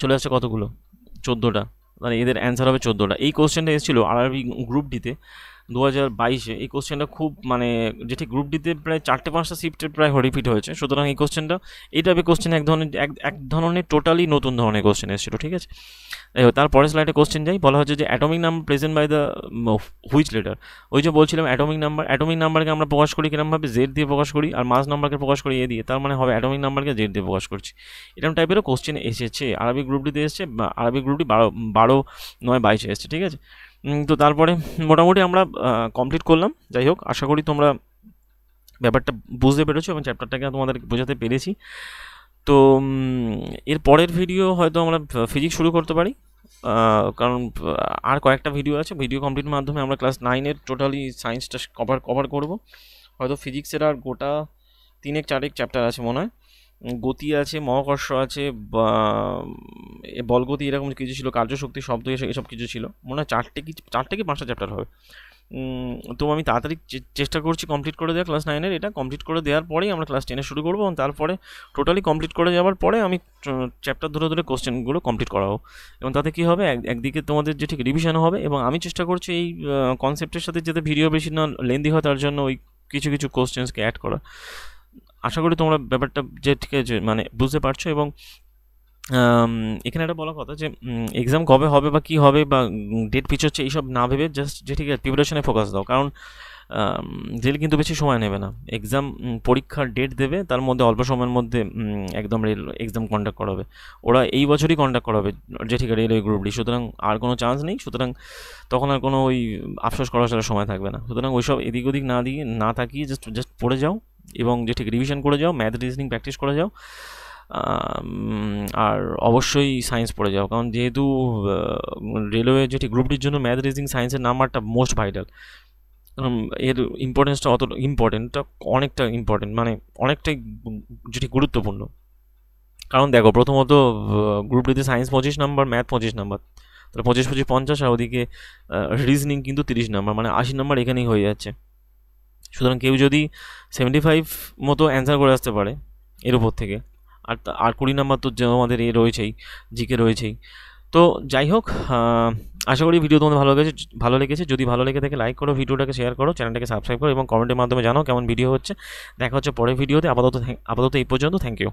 চলে আসছে কতগুলো, 14টা। মানে এদের অ্যান্সার হবে 14টা। এই কোশ্চেনটা এসেছিলো আরআরবি গ্রুপ ডিতে 2022-এ। এই কোশ্চেনটা খুব মানে যেটি গ্রুপ ডিতে প্রায় 4-5টা শিফটে প্রায় রিপিট হয়েছে। সুতরাং এই কোশ্চেনটা, এই টাইপের কোশ্চেন এক ধরনের টোটালি নতুন ধরনের কোশ্চেন এসেছিলো, ঠিক আছে। তারপরে স্লাইডে কোশ্চেন যাই, বলা হচ্ছে যে atomic number present by the which letter. ওই যে বলছিলাম অ্যাটমিক নাম্বারকে আমরা প্রকাশ করি কিরমভাবে, জেড দিয়ে প্রকাশ করি, আর মাস নাম্বারকে প্রকাশ করি এ দিয়ে। তার মানে হবে অ্যাটমিক নাম্বারকে জেড দিয়ে প্রকাশ করছি। এরকম টাইপেরও কোশ্চেন এসেছে আরবি গ্রুপ ডিতে এসছে, আরবি গ্রুপ ডি 12/9/22 এসছে, ঠিক আছে। তো তারপরে মোটামুটি আমরা কমপ্লিট করলাম। যাই হোক, আশা করি তোমরা ব্যাপারটা বুঝতে পেরেছো এবং চ্যাপ্টারটাকে তোমাদের বোঝাতে পেরেছি। তো এর পরের ভিডিও হয়তো আমরা ফিজিক্স শুরু করতে পারি, কারণ আর কয়েকটা ভিডিও আছে। ভিডিও কমপ্লিটের মাধ্যমে আমরা ক্লাস 9-এর টোটালি সায়েন্সটা কভার করব। হয়তো ফিজিক্সের আর গোটা 3-4 চ্যাপ্টার আছে মনে হয়। গতি আছে, মহাকর্ষ আছে, বলগতি এরকম কিছু ছিল, কার্যশক্তি, শব্দ, এসব কিছু ছিল মনে হয়। 4টে কি 5টা চ্যাপ্টার হবে। তো আমি তাড়াতাড়ি চেষ্টা করছি কমপ্লিট করে দেওয়া ক্লাস 9-এর। এটা কমপ্লিট করে দেওয়ার পরেই আমরা ক্লাস 10-এ শুরু করবো, এবং তারপরে টোটালি কমপ্লিট করে যাওয়ার পরে আমি চ্যাপ্টার ধরে কোশ্চেনগুলো কমপ্লিট করাবো। এবং তাতে কী হবে, একদিকে তোমাদের যে ঠিক রিভিশনও হবে, এবং আমি চেষ্টা করছি এই কনসেপ্টের সাথে যাতে ভিডিও বেশি না লেন্দি হয়, তার জন্য ওই কিছু কোশ্চেন্সকে অ্যাড করা। আশা করি তোমরা ব্যাপারটা যে ঠিক আছে মানে বুঝতে পারছো। এবং এখানে একটা বলা কথা যে এক্সাম কবে হবে বা কী হবে বা ডেট পিছোচ্ছে এইসব না ভেবে জাস্ট যে ঠিক আছে প্রিপারেশনে ফোকাস দাও। কারণ রেল কিন্তু বেশি সময় নেবে না। এক্সাম পরীক্ষার ডেট দেবে, তার মধ্যে অল্প সময়ের মধ্যে একদম রেল এক্সাম কন্ডাক্ট করাবে। ওরা এই বছরই কন্ডাক্ট করাবে যে ঠিক আছে রেলওয়ে গ্রুপ ডি। সুতরাং আর কোনো চান্স নেই। সুতরাং তখন আর কোনো ওই আফসোস করার সময় থাকবে না। সুতরাং ওইসব এদিক ওদিক না তাকিয়ে জাস্ট পড়ে যাও, এবং যে ঠিক রিভিশন করে যাও, ম্যাথ রিজনিং প্র্যাকটিস করে যাও, আর অবশ্যই সায়েন্স পড়ে যাও। কারণ যেহেতু রেলওয়ে যেটি গ্রুপটির জন্য ম্যাথ রিজনিং সায়েন্সের নাম্বারটা মোস্ট ভাইটাল। এর ইম্পর্টেন্সটা অনেকটা ইম্পর্টেন্ট, মানে অনেকটাই যেটি গুরুত্বপূর্ণ। কারণ দেখো, প্রথমত গ্রুপ ডিতে সায়েন্স 25 নাম্বার, ম্যাথ 25 নাম্বার, তাহলে 25 50, আর ওদিকে রিজনিং কিন্তু 30 নাম্বার, মানে 80 নাম্বার এখানেই হয়ে যাচ্ছে। সুতরাং কেউ যদি 75 মতো অ্যান্সার করে আসতে পারে এর উপর থেকে, আর 20 নাম্বার তো আমাদের রয়েছেই, জিকে রয়েছেই। তো যাই হোক, আশা করি ভিডিও তোমাদের ভালো লেগেছে। যদি ভালো লেগে থাকে লাইক করো, ভিডিওটাকে শেয়ার করো, চ্যানেলটাকে সাবস্ক্রাইব করো, এবং কমেন্টের মাধ্যমে জানাও কেমন ভিডিও হচ্ছে। দেখা হচ্ছে পরের ভিডিওতে। আপাতত এই পর্যন্ত। Thank you.